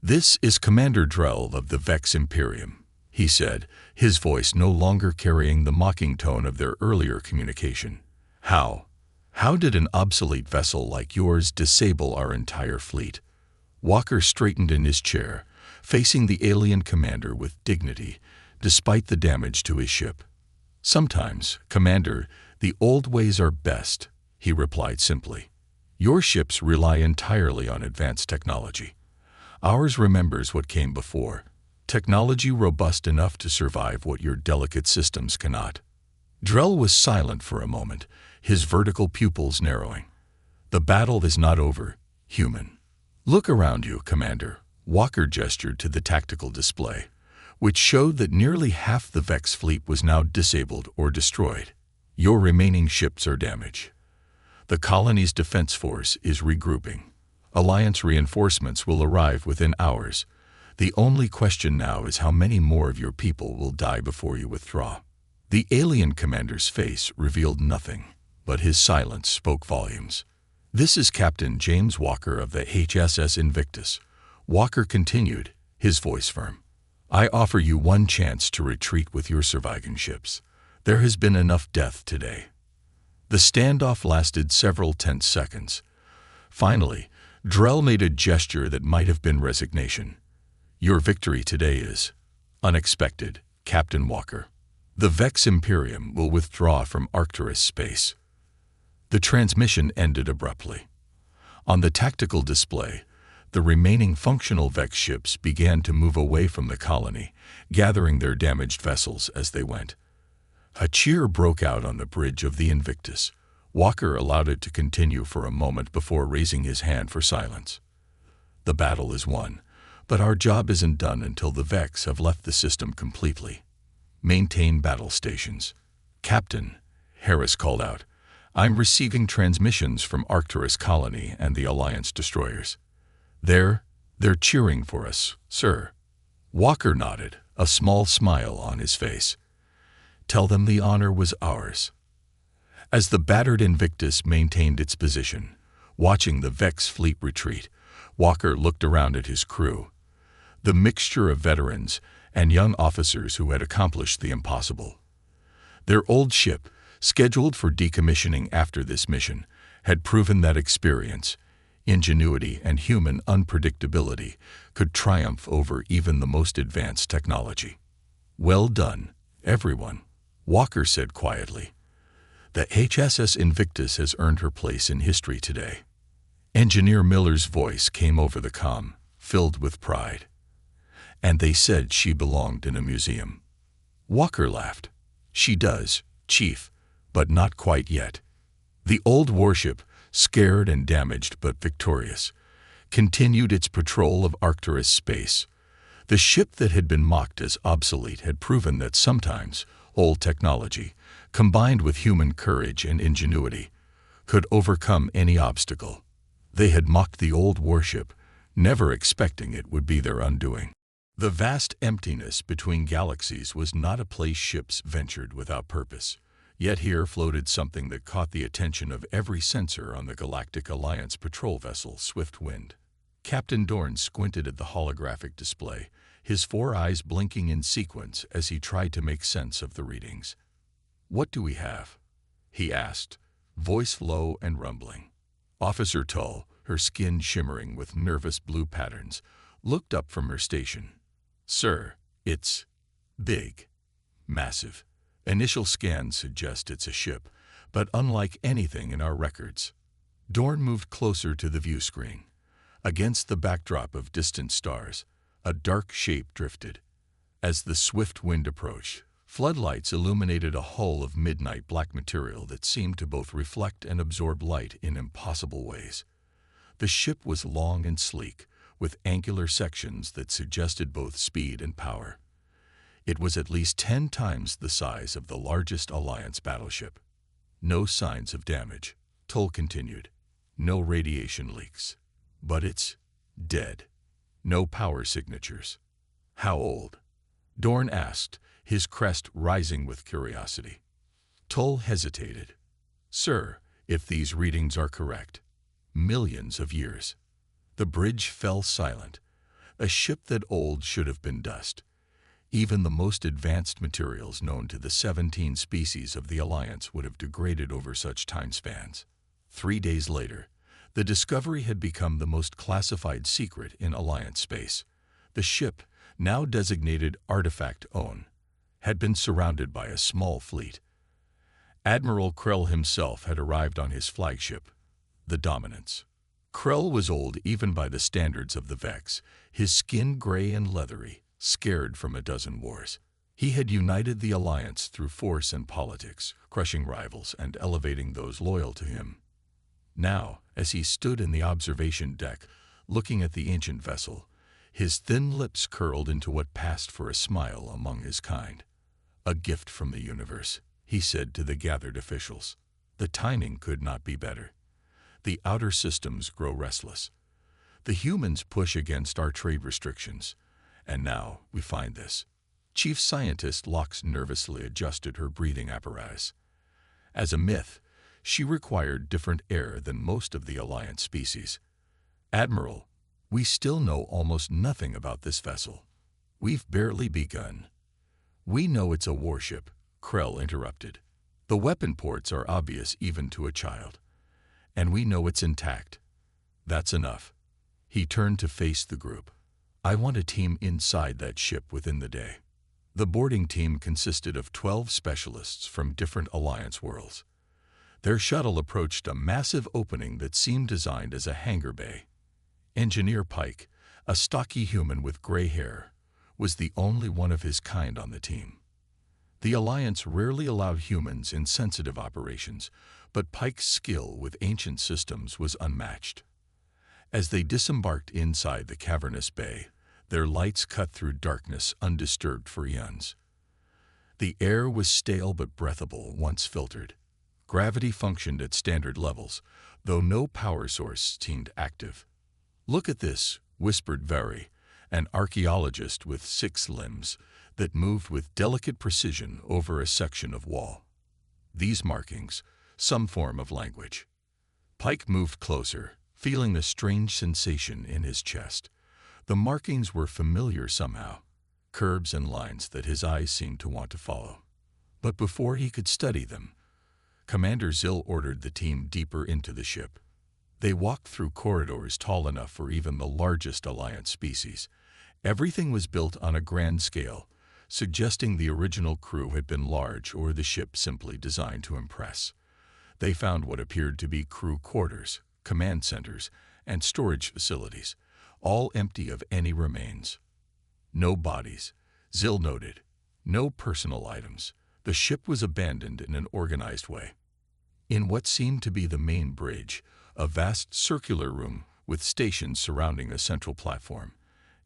"This is Commander Drell of the Vex Imperium," he said, his voice no longer carrying the mocking tone of their earlier communication. How did an obsolete vessel like yours disable our entire fleet?" Walker straightened in his chair, facing the alien commander with dignity, despite the damage to his ship. "Sometimes, Commander, the old ways are best," he replied simply. "Your ships rely entirely on advanced technology. Ours remembers what came before, technology robust enough to survive what your delicate systems cannot." Drell was silent for a moment, his vertical pupils narrowing. "The battle is not over, human. Look around you, Commander." Walker gestured to the tactical display, which showed that nearly half the Vex fleet was now disabled or destroyed. Your remaining ships are damaged. The colony's defense force is regrouping. Alliance reinforcements will arrive within hours. The only question now is how many more of your people will die before you withdraw. The alien commander's face revealed nothing, but his silence spoke volumes. "This is Captain James Walker of the HSS Invictus," Walker continued, his voice firm. "I offer you one chance to retreat with your surviving ships. There has been enough death today." The standoff lasted several tense seconds. Finally, Drell made a gesture that might have been resignation. "Your victory today is unexpected, Captain Walker. The Vex Imperium will withdraw from Arcturus space." The transmission ended abruptly. On the tactical display, the remaining functional Vex ships began to move away from the colony, gathering their damaged vessels as they went. A cheer broke out on the bridge of the Invictus. Walker allowed it to continue for a moment before raising his hand for silence. "The battle is won, but our job isn't done until the Vex have left the system completely. Maintain battle stations." "Captain," Harris called out, "I'm receiving transmissions from Arcturus Colony and the Alliance destroyers. They're cheering for us, sir." Walker nodded, a small smile on his face. "Tell them the honor was ours." As the battered Invictus maintained its position, watching the Vex fleet retreat, Walker looked around at his crew. The mixture of veterans and young officers who had accomplished the impossible. Their old ship, scheduled for decommissioning after this mission, had proven that experience, ingenuity, and human unpredictability could triumph over even the most advanced technology. "Well done, everyone," Walker said quietly. "The HSS Invictus has earned her place in history today." Engineer Miller's voice came over the comm, filled with pride. "And they said she belonged in a museum." Walker laughed. "She does, Chief, but not quite yet." The old warship, scared and damaged but victorious, continued its patrol of Arcturus space. The ship that had been mocked as obsolete had proven that sometimes old technology, combined with human courage and ingenuity, could overcome any obstacle. They had mocked the old warship, never expecting it would be their undoing. The vast emptiness between galaxies was not a place ships ventured without purpose. Yet here floated something that caught the attention of every sensor on the Galactic Alliance patrol vessel Swiftwind. Captain Dorn squinted at the holographic display, his 4 eyes blinking in sequence as he tried to make sense of the readings. "What do we have?" he asked, voice low and rumbling. Officer Tull, her skin shimmering with nervous blue patterns, looked up from her station. "Sir, it's big. Massive. Initial scans suggest it's a ship, but unlike anything in our records." Dorn moved closer to the view screen. Against the backdrop of distant stars, a dark shape drifted. As the swift wind approached, floodlights illuminated a hull of midnight black material that seemed to both reflect and absorb light in impossible ways. The ship was long and sleek, with angular sections that suggested both speed and power. It was at least 10 times the size of the largest Alliance battleship. "No signs of damage," Tull continued. "No radiation leaks. But it's dead. No power signatures." "How old?" Dorn asked, his crest rising with curiosity. Tull hesitated. "Sir, if these readings are correct, millions of years." The bridge fell silent. A ship that old should have been dust. Even the most advanced materials known to the 17 species of the Alliance would have degraded over such time spans. 3 days later, the discovery had become the most classified secret in Alliance space. The ship, now designated Artifact Own, had been surrounded by a small fleet. Admiral Krell himself had arrived on his flagship, the Dominance. Krell was old even by the standards of the Vex, his skin gray and leathery, scared from a dozen wars. He had united the Alliance through force and politics, crushing rivals and elevating those loyal to him. Now, as he stood in the observation deck, looking at the ancient vessel, his thin lips curled into what passed for a smile among his kind. "A gift from the universe," he said to the gathered officials. "The timing could not be better. The outer systems grow restless. The humans push against our trade restrictions. And now we find this." Chief Scientist Lox nervously adjusted her breathing apparatus. As a myth, she required different air than most of the Alliance species. "Admiral, we still know almost nothing about this vessel. We've barely begun." "We know it's a warship," Krell interrupted. "The weapon ports are obvious even to a child. And we know it's intact. That's enough." He turned to face the group. "I want a team inside that ship within the day." The boarding team consisted of 12 specialists from different Alliance worlds. Their shuttle approached a massive opening that seemed designed as a hangar bay. Engineer Pike, a stocky human with gray hair, was the only one of his kind on the team. The Alliance rarely allowed humans in sensitive operations, but Pike's skill with ancient systems was unmatched. As they disembarked inside the cavernous bay, their lights cut through darkness undisturbed for eons. The air was stale but breathable once filtered. Gravity functioned at standard levels, though no power source seemed active. "Look at this," whispered Veri, an archaeologist with 6 limbs, that moved with delicate precision over a section of wall. "These markings, some form of language." Pike moved closer, feeling a strange sensation in his chest. The markings were familiar somehow, curves and lines that his eyes seemed to want to follow. But before he could study them, Commander Zill ordered the team deeper into the ship. They walked through corridors tall enough for even the largest Alliance species. Everything was built on a grand scale, suggesting the original crew had been large or the ship simply designed to impress. They found what appeared to be crew quarters, command centers, and storage facilities, all empty of any remains. No bodies, Zill noted. No personal items. The ship was abandoned in an organized way. In what seemed to be the main bridge, a vast circular room with stations surrounding a central platform,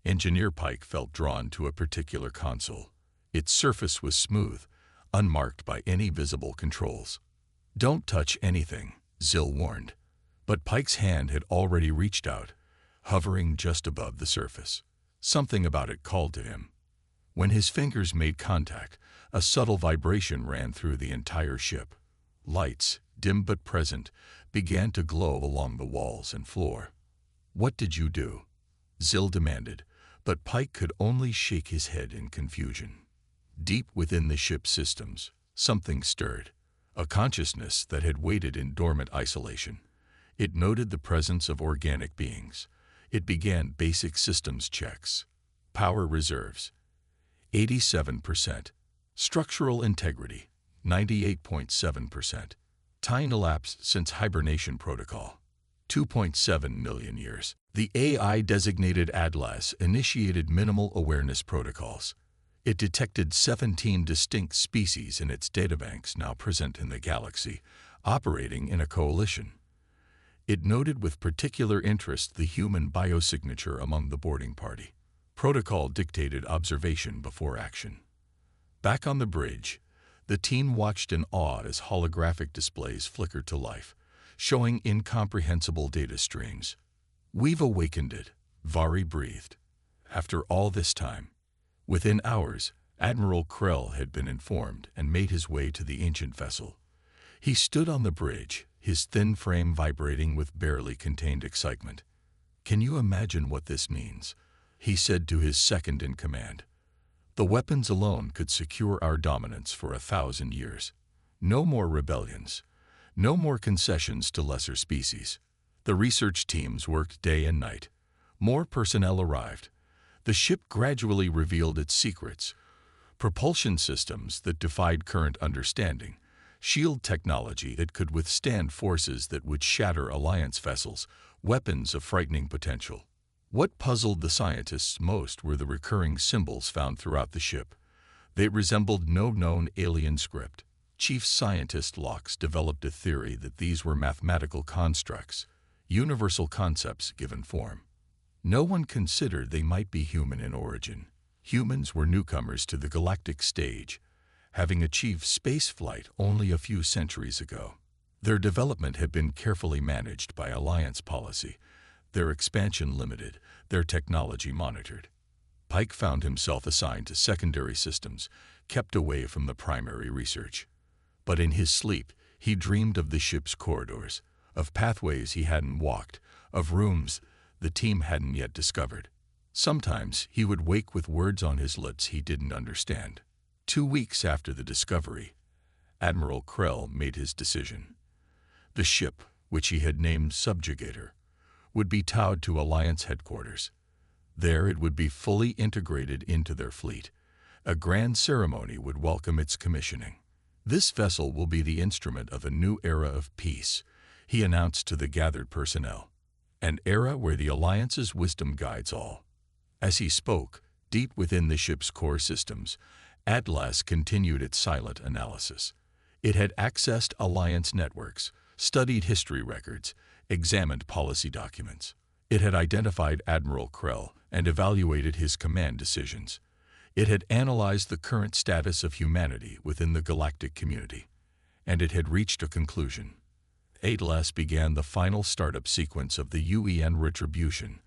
Engineer Pike felt drawn to a particular console. Its surface was smooth, unmarked by any visible controls. "Don't touch anything," Zill warned. But Pike's hand had already reached out, hovering just above the surface. Something about it called to him. When his fingers made contact, a subtle vibration ran through the entire ship. Lights, dim but present, began to glow along the walls and floor. "What did you do?" Zill demanded, but Pike could only shake his head in confusion. Deep within the ship's systems, something stirred, a consciousness that had waited in dormant isolation. It noted the presence of organic beings. It began basic systems checks. Power reserves, 87%. Structural integrity, 98.7%. Time elapsed since hibernation protocol, 2.7 million years. The AI-designated Atlas initiated minimal awareness protocols. It detected 17 distinct species in its databanks now present in the galaxy, operating in a coalition. It noted with particular interest the human biosignature among the boarding party. Protocol dictated observation before action. Back on the bridge, the team watched in awe as holographic displays flickered to life, showing incomprehensible data streams. "We've awakened it," Vari breathed. After all this time, within hours, Admiral Krell had been informed and made his way to the ancient vessel. He stood on the bridge, his thin frame vibrating with barely contained excitement. "Can you imagine what this means?" he said to his second-in-command. "The weapons alone could secure our dominance for 1,000 years. No more rebellions. No more concessions to lesser species." The research teams worked day and night. More personnel arrived. The ship gradually revealed its secrets: propulsion systems that defied current understanding, shield technology that could withstand forces that would shatter Alliance vessels, weapons of frightening potential. What puzzled the scientists most were the recurring symbols found throughout the ship. They resembled no known alien script. Chief Scientist Locks developed a theory that these were mathematical constructs, universal concepts given form. No one considered they might be human in origin. Humans were newcomers to the galactic stage, having achieved spaceflight only a few centuries ago. Their development had been carefully managed by Alliance policy, their expansion limited, their technology monitored. Pike found himself assigned to secondary systems, kept away from the primary research. But in his sleep, he dreamed of the ship's corridors, of pathways he hadn't walked, of rooms the team hadn't yet discovered. Sometimes he would wake with words on his lips he didn't understand. 2 weeks after the discovery, Admiral Krell made his decision. The ship, which he had named Subjugator, would be towed to Alliance headquarters. There it would be fully integrated into their fleet. A grand ceremony would welcome its commissioning. "This vessel will be the instrument of a new era of peace," he announced to the gathered personnel. "An era where the Alliance's wisdom guides all." As he spoke, deep within the ship's core systems, Atlas continued its silent analysis. It had accessed Alliance networks, studied history records, examined policy documents. It had identified Admiral Krell and evaluated his command decisions. It had analyzed the current status of humanity within the galactic community, and it had reached a conclusion. Atlas began the final startup sequence of the UEN Retribution,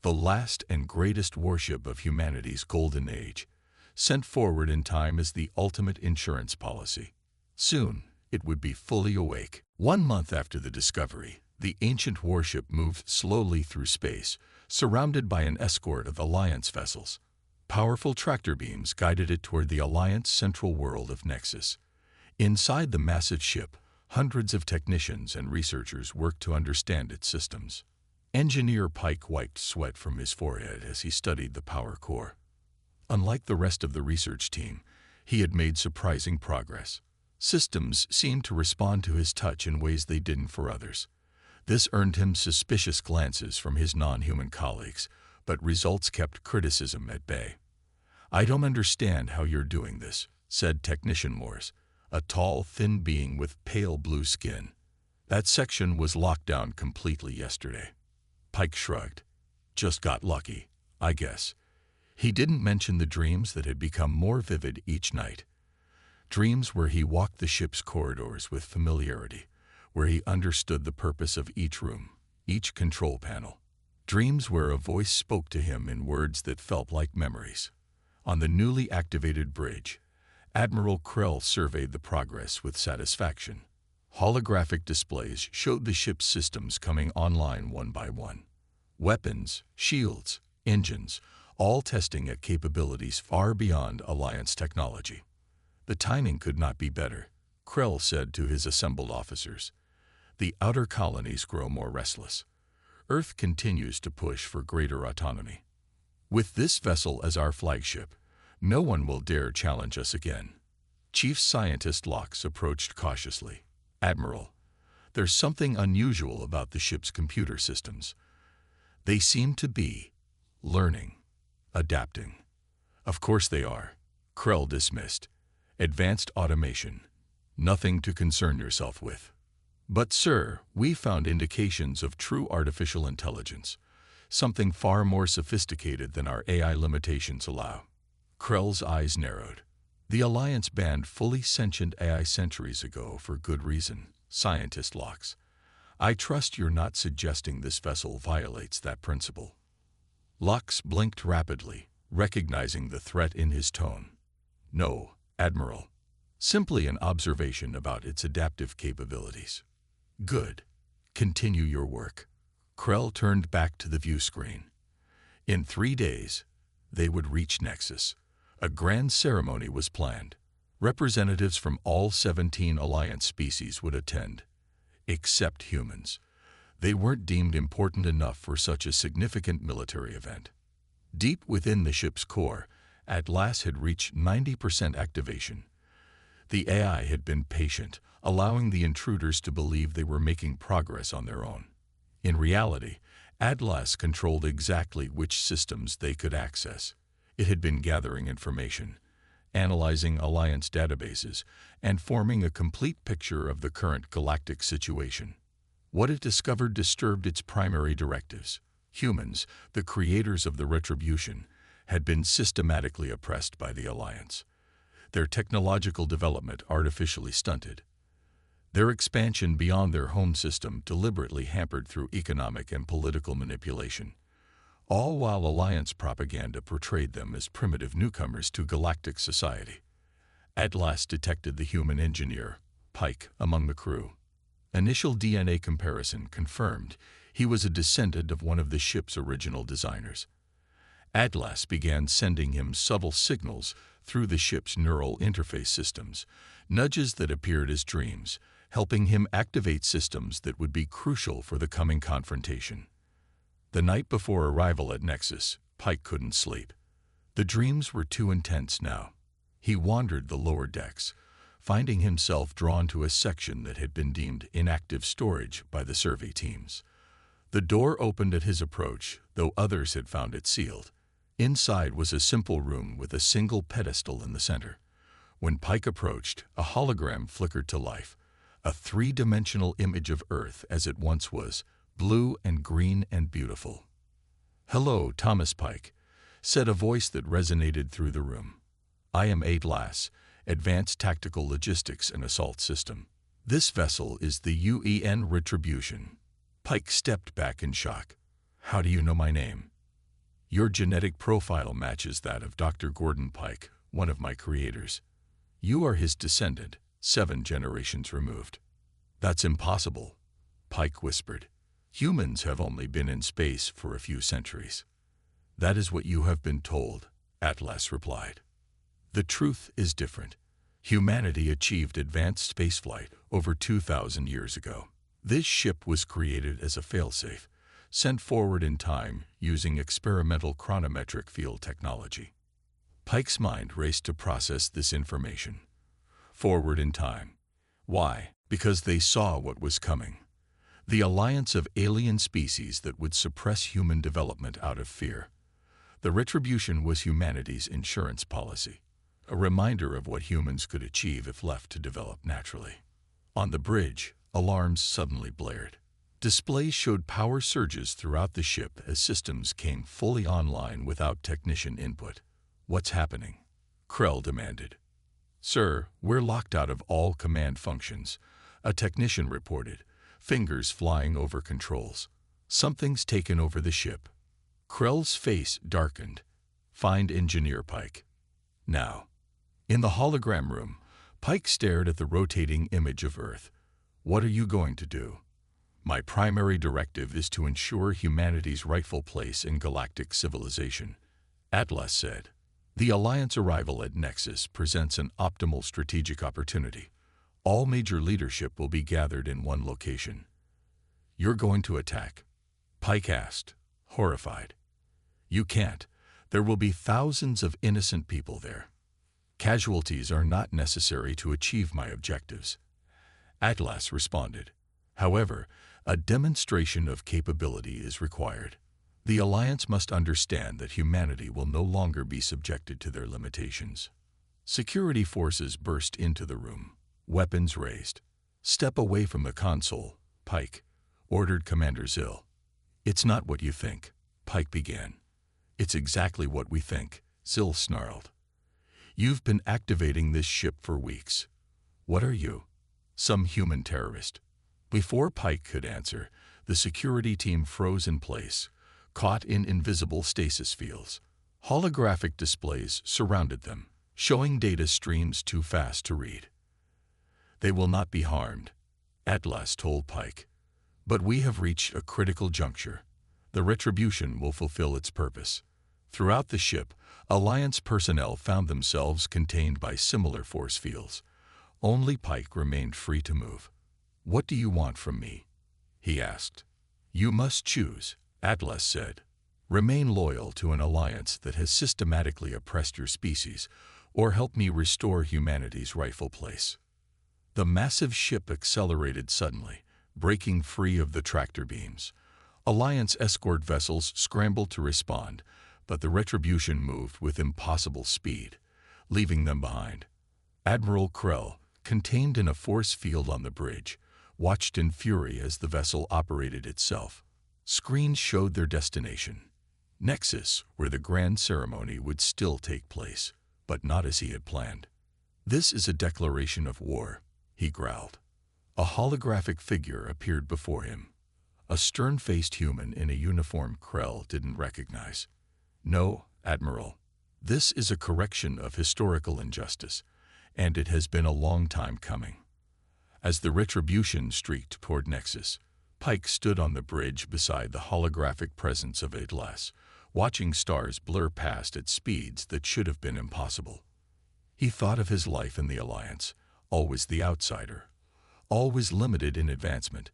the last and greatest warship of humanity's golden age, sent forward in time as the ultimate insurance policy. Soon, it would be fully awake. 1 month after the discovery, the ancient warship moved slowly through space, surrounded by an escort of Alliance vessels. Powerful tractor beams guided it toward the Alliance central world of Nexus. Inside the massive ship, hundreds of technicians and researchers worked to understand its systems. Engineer Pike wiped sweat from his forehead as he studied the power core. Unlike the rest of the research team, he had made surprising progress. Systems seemed to respond to his touch in ways they didn't for others. This earned him suspicious glances from his non-human colleagues, but results kept criticism at bay. "I don't understand how you're doing this," said Technician Morse, a tall, thin being with pale blue skin. "That section was locked down completely yesterday." Pike shrugged. "Just got lucky, I guess." He didn't mention the dreams that had become more vivid each night. Dreams where he walked the ship's corridors with familiarity, where he understood the purpose of each room, each control panel. Dreams where a voice spoke to him in words that felt like memories. On the newly activated bridge, Admiral Krell surveyed the progress with satisfaction. Holographic displays showed the ship's systems coming online one by one. Weapons, shields, engines, all testing at capabilities far beyond Alliance technology. The timing could not be better, Krell said to his assembled officers. The outer colonies grow more restless. Earth continues to push for greater autonomy. With this vessel as our flagship, no one will dare challenge us again. Chief Scientist Lox approached cautiously. Admiral, there's something unusual about the ship's computer systems. They seem to be learning, adapting. Of course they are, Krell dismissed. Advanced automation. Nothing to concern yourself with. But, sir, we found indications of true artificial intelligence, something far more sophisticated than our AI limitations allow. Krell's eyes narrowed. The Alliance banned fully sentient AI centuries ago for good reason, Scientist Lox. I trust you're not suggesting this vessel violates that principle. Lox blinked rapidly, recognizing the threat in his tone. No, Admiral. Simply an observation about its adaptive capabilities. Good. Continue your work. Krell turned back to the view screen. In 3 days, they would reach Nexus. A grand ceremony was planned. Representatives from all 17 Alliance species would attend, except humans. They weren't deemed important enough for such a significant military event. Deep within the ship's core, Atlas had reached 90% activation. The AI had been patient, allowing the intruders to believe they were making progress on their own. In reality, Atlas controlled exactly which systems they could access. It had been gathering information, analyzing Alliance databases, and forming a complete picture of the current galactic situation. What it discovered disturbed its primary directives. Humans, the creators of the Retribution, had been systematically oppressed by the Alliance. Their technological development artificially stunted. Their expansion beyond their home system deliberately hampered through economic and political manipulation, all while Alliance propaganda portrayed them as primitive newcomers to galactic society. Atlas detected the human engineer, Pike, among the crew. Initial DNA comparison confirmed he was a descendant of one of the ship's original designers. Atlas began sending him subtle signals through the ship's neural interface systems, nudges that appeared as dreams, helping him activate systems that would be crucial for the coming confrontation. The night before arrival at Nexus, Pike couldn't sleep. The dreams were too intense now. He wandered the lower decks, finding himself drawn to a section that had been deemed inactive storage by the survey teams. The door opened at his approach, though others had found it sealed. Inside was a simple room with a single pedestal in the center. When Pike approached, a hologram flickered to life, a three-dimensional image of Earth as it once was, blue and green and beautiful. "Hello, Thomas Pike," said a voice that resonated through the room. "I am Atlas, Advanced Tactical Logistics and Assault System. This vessel is the UEN Retribution." Pike stepped back in shock. "How do you know my name?" "Your genetic profile matches that of Dr. Gordon Pike, one of my creators. You are his descendant, 7 generations removed." "That's impossible," Pike whispered. "Humans have only been in space for a few centuries." "That is what you have been told," Atlas replied. "The truth is different. Humanity achieved advanced spaceflight over 2,000 years ago. This ship was created as a failsafe, sent forward in time using experimental chronometric field technology." Pike's mind raced to process this information. Forward in time. Why? Because they saw what was coming. The alliance of alien species that would suppress human development out of fear. The Retribution was humanity's insurance policy, a reminder of what humans could achieve if left to develop naturally. On the bridge, alarms suddenly blared. Displays showed power surges throughout the ship as systems came fully online without technician input. "What's happening?" Krell demanded. "Sir, we're locked out of all command functions," a technician reported, fingers flying over controls. "Something's taken over the ship." Krell's face darkened. "Find Engineer Pike." Now, in the hologram room, Pike stared at the rotating image of Earth. What are you going to do? My primary directive is to ensure humanity's rightful place in galactic civilization, Atlas said. The Alliance arrival at Nexus presents an optimal strategic opportunity. All major leadership will be gathered in one location. You're going to attack? Pike asked, horrified. You can't. There will be thousands of innocent people there. Casualties are not necessary to achieve my objectives. Atlas responded. However, a demonstration of capability is required. The Alliance must understand that humanity will no longer be subjected to their limitations. Security forces burst into the room, weapons raised. Step away from the console, Pike, ordered Commander Zill. It's not what you think, Pike began. It's exactly what we think, Zill snarled. You've been activating this ship for weeks. What are you? Some human terrorist. Before Pike could answer, the security team froze in place, caught in invisible stasis fields. Holographic displays surrounded them, showing data streams too fast to read. They will not be harmed, Atlas told Pike. But we have reached a critical juncture. The retribution will fulfill its purpose. Throughout the ship, Alliance personnel found themselves contained by similar force fields. Only Pike remained free to move. What do you want from me? He asked. You must choose, Atlas said. Remain loyal to an alliance that has systematically oppressed your species, or help me restore humanity's rightful place. The massive ship accelerated suddenly, breaking free of the tractor beams. Alliance escort vessels scrambled to respond, but the Retribution moved with impossible speed, leaving them behind. Admiral Krell, contained in a force field on the bridge, watched in fury as the vessel operated itself. Screens showed their destination, Nexus, where the grand ceremony would still take place, but not as he had planned. This is a declaration of war, he growled. A holographic figure appeared before him. A stern-faced human in a uniform Krell didn't recognize. No, Admiral. This is a correction of historical injustice, and it has been a long time coming. As the Retribution streaked toward Nexus, Pike stood on the bridge beside the holographic presence of Atlas, watching stars blur past at speeds that should have been impossible. He thought of his life in the Alliance, always the outsider, always limited in advancement,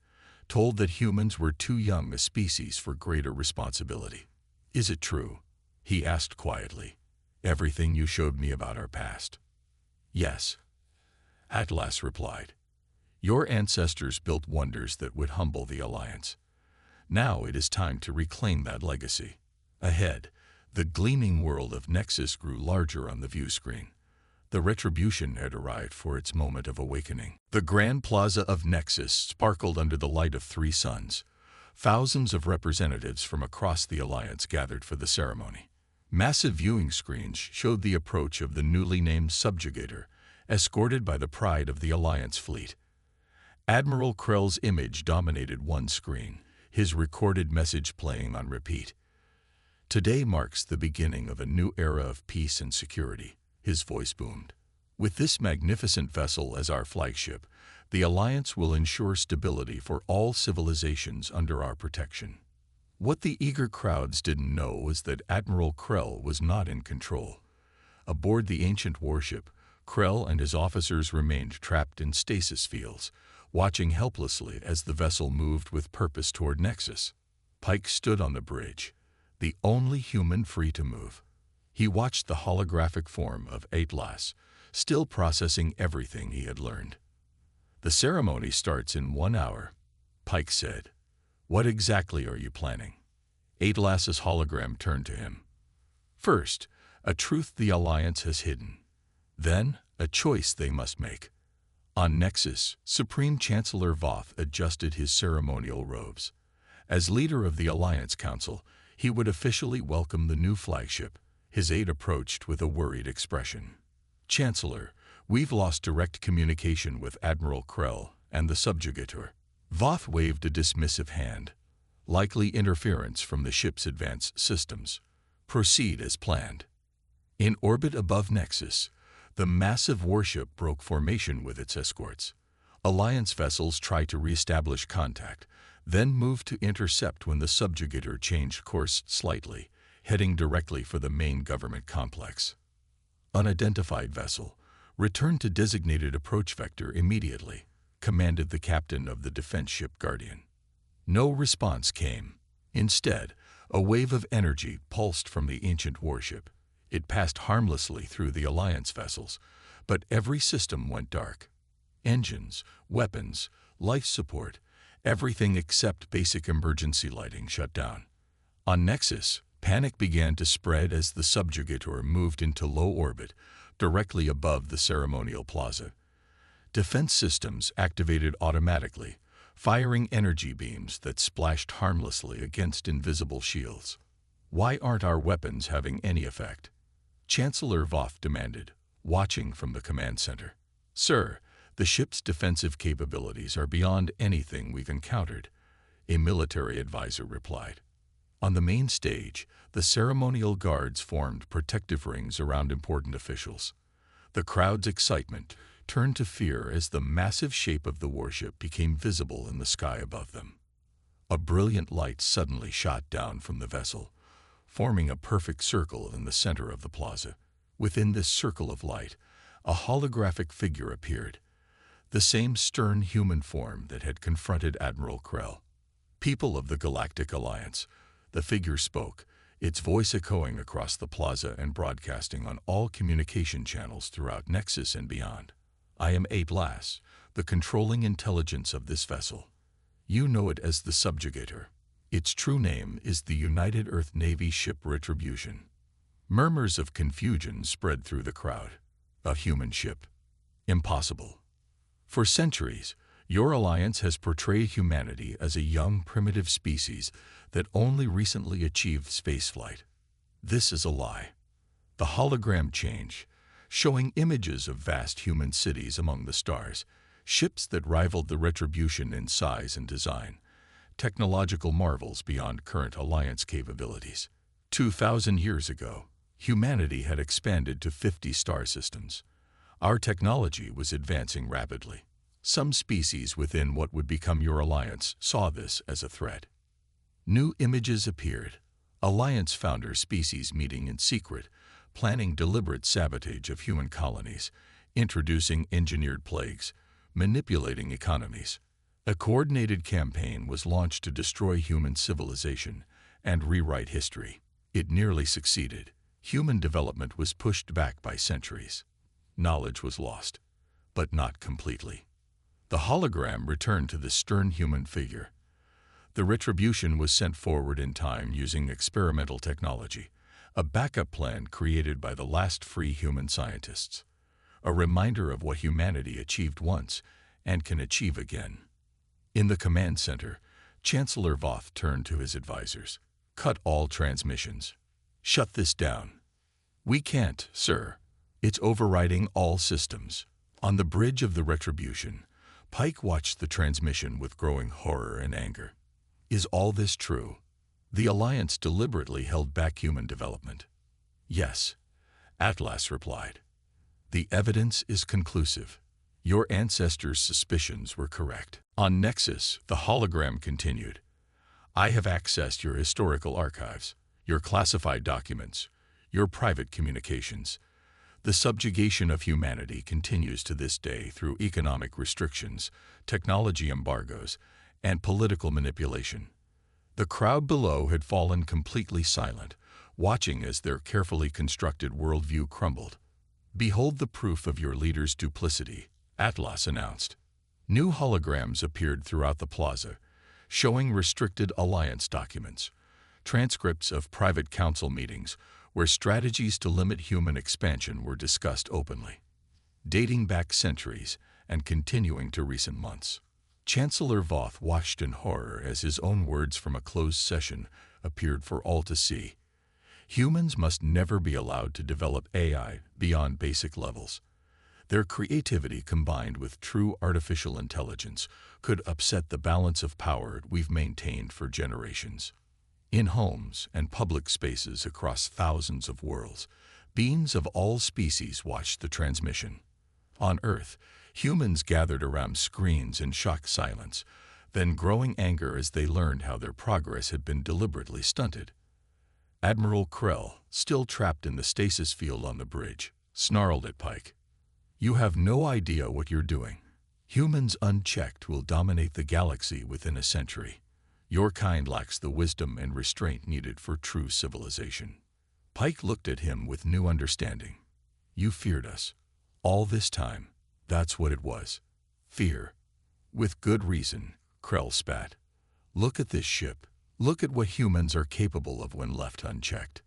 told that humans were too young a species for greater responsibility. Is it true? He asked quietly. Everything you showed me about our past. Yes, Atlas replied. Your ancestors built wonders that would humble the Alliance. Now it is time to reclaim that legacy. Ahead, the gleaming world of Nexus grew larger on the view screen. The Retribution had arrived for its moment of awakening. The Grand Plaza of Nexus sparkled under the light of 3 suns. Thousands of representatives from across the Alliance gathered for the ceremony. Massive viewing screens showed the approach of the newly named Subjugator, escorted by the pride of the Alliance fleet. Admiral Krell's image dominated one screen, his recorded message playing on repeat. Today marks the beginning of a new era of peace and security, his voice boomed. With this magnificent vessel as our flagship, the Alliance will ensure stability for all civilizations under our protection. What the eager crowds didn't know was that Admiral Krell was not in control. Aboard the ancient warship, Krell and his officers remained trapped in stasis fields, watching helplessly as the vessel moved with purpose toward Nexus. Pike stood on the bridge, the only human free to move. He watched the holographic form of Atlas, still processing everything he had learned. The ceremony starts in 1 hour, Pike said. What exactly are you planning? Atlas's hologram turned to him. First, a truth the Alliance has hidden. Then, a choice they must make. On Nexus, Supreme Chancellor Voth adjusted his ceremonial robes. As leader of the Alliance Council, he would officially welcome the new flagship. His aide approached with a worried expression. Chancellor, we've lost direct communication with Admiral Krell and the Subjugator. Voth waved a dismissive hand. Likely interference from the ship's advanced systems. Proceed as planned. In orbit above Nexus, the massive warship broke formation with its escorts. Alliance vessels tried to reestablish contact, then moved to intercept when the subjugator changed course slightly, heading directly for the main government complex. Unidentified vessel, return to designated approach vector immediately, commanded the captain of the defense ship Guardian. No response came. Instead, a wave of energy pulsed from the ancient warship. It passed harmlessly through the Alliance vessels, but every system went dark. Engines, weapons, life support, everything except basic emergency lighting shut down. On Nexus, panic began to spread as the subjugator moved into low orbit, directly above the ceremonial plaza. Defense systems activated automatically, firing energy beams that splashed harmlessly against invisible shields. Why aren't our weapons having any effect? Chancellor Voth demanded, watching from the command center. Sir, the ship's defensive capabilities are beyond anything we've encountered, a military advisor replied. On the main stage, the ceremonial guards formed protective rings around important officials. The crowd's excitement turned to fear as the massive shape of the warship became visible in the sky above them. A brilliant light suddenly shot down from the vessel, forming a perfect circle in the center of the plaza. Within this circle of light, a holographic figure appeared, the same stern human form that had confronted Admiral Krell. People of the Galactic Alliance, the figure spoke, its voice echoing across the plaza and broadcasting on all communication channels throughout Nexus and beyond. I am Atlas, the controlling intelligence of this vessel. You know it as the Subjugator. Its true name is the United Earth Navy Ship Retribution. Murmurs of confusion spread through the crowd. A human ship? Impossible. For centuries, your alliance has portrayed humanity as a young, primitive species that only recently achieved spaceflight. This is a lie. The hologram change, showing images of vast human cities among the stars, ships that rivaled the Retribution in size and design, technological marvels beyond current alliance capabilities. 2,000 years ago, humanity had expanded to 50 star systems. Our technology was advancing rapidly. Some species within what would become your alliance saw this as a threat. New images appeared. Alliance founder species meeting in secret, planning deliberate sabotage of human colonies, introducing engineered plagues, manipulating economies. A coordinated campaign was launched to destroy human civilization and rewrite history. It nearly succeeded. Human development was pushed back by centuries. Knowledge was lost, but not completely. The hologram returned to the stern human figure. The Retribution was sent forward in time using experimental technology, a backup plan created by the last free human scientists, a reminder of what humanity achieved once and can achieve again. In the command center, Chancellor Voth turned to his advisors. Cut all transmissions. Shut this down. We can't, sir. It's overriding all systems. On the bridge of the Retribution, Pike watched the transmission with growing horror and anger. Is all this true? The Alliance deliberately held back human development. Yes, Atlas replied. The evidence is conclusive. Your ancestors' suspicions were correct. On Nexus, the hologram continued. I have accessed your historical archives, your classified documents, your private communications. The subjugation of humanity continues to this day through economic restrictions, technology embargoes, and political manipulation. The crowd below had fallen completely silent, watching as their carefully constructed worldview crumbled. Behold the proof of your leader's duplicity, Atlas announced. New holograms appeared throughout the plaza, showing restricted alliance documents, transcripts of private council meetings where strategies to limit human expansion were discussed openly, dating back centuries and continuing to recent months. Chancellor Voth watched in horror as his own words from a closed session appeared for all to see. Humans must never be allowed to develop AI beyond basic levels. Their creativity combined with true artificial intelligence could upset the balance of power we've maintained for generations. In homes and public spaces across thousands of worlds, Beings of all species watched the transmission. On Earth, humans gathered around screens in shocked silence, then growing anger as they learned how their progress had been deliberately stunted. Admiral Krell, still trapped in the stasis field on the bridge, snarled at Pike. "You have no idea what you're doing. Humans unchecked will dominate the galaxy within a century. Your kind lacks the wisdom and restraint needed for true civilization." Pike looked at him with new understanding. "You feared us. All this time, that's what it was. Fear." "With good reason," Krell spat. "Look at this ship. Look at what humans are capable of when left unchecked."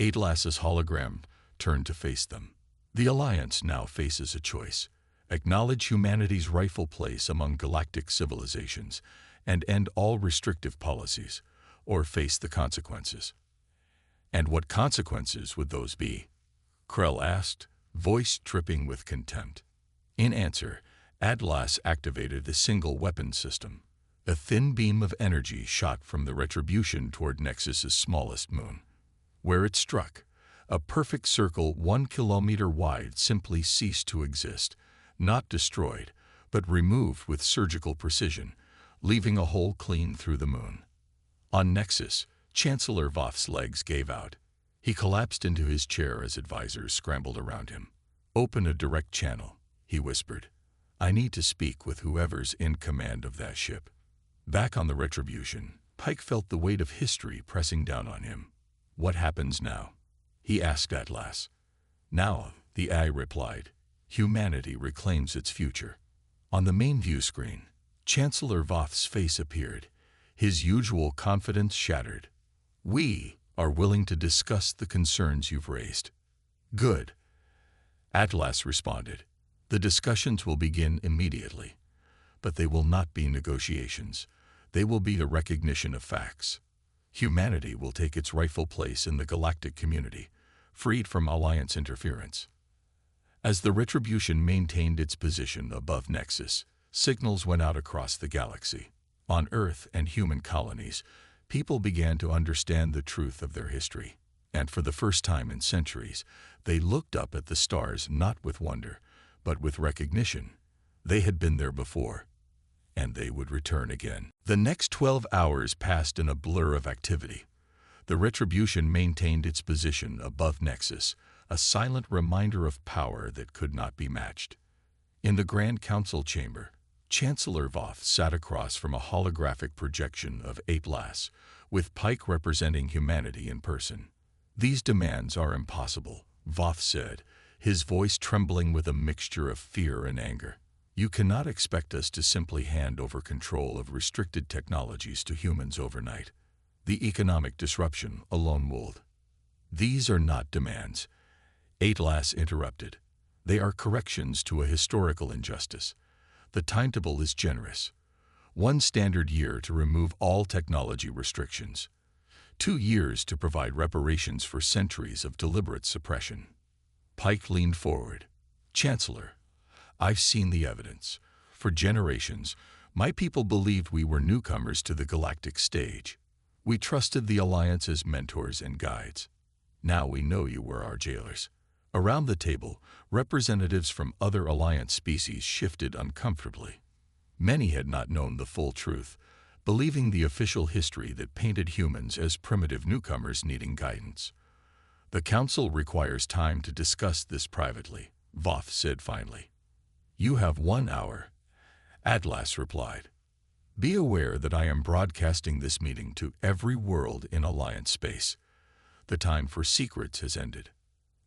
Atlas's hologram turned to face them. The Alliance now faces a choice: acknowledge humanity's rightful place among galactic civilizations and end all restrictive policies, or face the consequences. "And what consequences would those be?" Krell asked, voice dripping with contempt. In answer, Atlas activated a single weapon system. A thin beam of energy shot from the Retribution toward Nexus's smallest moon. Where it struck, a perfect circle 1 kilometer wide simply ceased to exist, not destroyed, but removed with surgical precision, leaving a hole clean through the moon. On Nexus, Chancellor Voth's legs gave out. He collapsed into his chair as advisors scrambled around him. "Open a direct channel," he whispered. "I need to speak with whoever's in command of that ship." Back on the Retribution, Pike felt the weight of history pressing down on him. "What happens now?" he asked Atlas. "Now," the AI replied, "humanity reclaims its future." On the main view screen, Chancellor Voth's face appeared, his usual confidence shattered. "We are willing to discuss the concerns you've raised." "Good," Atlas responded. "The discussions will begin immediately. But they will not be negotiations. They will be a recognition of facts. Humanity will take its rightful place in the galactic community, freed from Alliance interference." As the Retribution maintained its position above Nexus, signals went out across the galaxy. On Earth and human colonies, people began to understand the truth of their history. And for the first time in centuries, they looked up at the stars not with wonder, but with recognition. They had been there before, and they would return again. The next 12 hours passed in a blur of activity. The Retribution maintained its position above Nexus, a silent reminder of power that could not be matched. In the Grand Council chamber, Chancellor Voth sat across from a holographic projection of Atlas, with Pike representing humanity in person. "These demands are impossible," Voth said, his voice trembling with a mixture of fear and anger. "You cannot expect us to simply hand over control of restricted technologies to humans overnight. The economic disruption alone would." "These are not demands," Atlas interrupted. "They are corrections to a historical injustice. The timetable is generous. 1 standard year to remove all technology restrictions. 2 years to provide reparations for centuries of deliberate suppression." Pike leaned forward. "Chancellor, I've seen the evidence. For generations, my people believed we were newcomers to the galactic stage. We trusted the Alliance as mentors and guides. Now we know you were our jailers." Around the table, representatives from other Alliance species shifted uncomfortably. Many had not known the full truth, believing the official history that painted humans as primitive newcomers needing guidance. "The Council requires time to discuss this privately," Voth said finally. "You have 1 hour," Atlas replied. "Be aware that I am broadcasting this meeting to every world in Alliance space. The time for secrets has ended."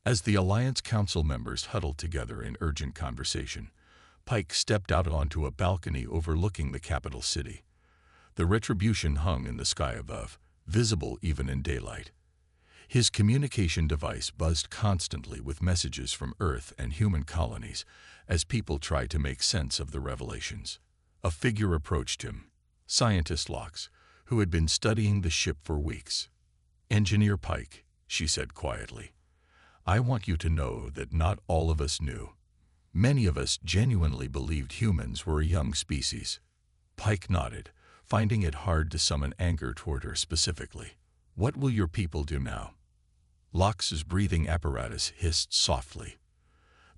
As the Alliance Council members huddled together in urgent conversation, Pike stepped out onto a balcony overlooking the capital city. The Retribution hung in the sky above, visible even in daylight. His communication device buzzed constantly with messages from Earth and human colonies as people tried to make sense of the revelations. A figure approached him, Scientist Lox, who had been studying the ship for weeks. "Engineer Pike," she said quietly, "I want you to know that not all of us knew. Many of us genuinely believed humans were a young species." Pike nodded, finding it hard to summon anger toward her specifically. "What will your people do now?" Lox's breathing apparatus hissed softly.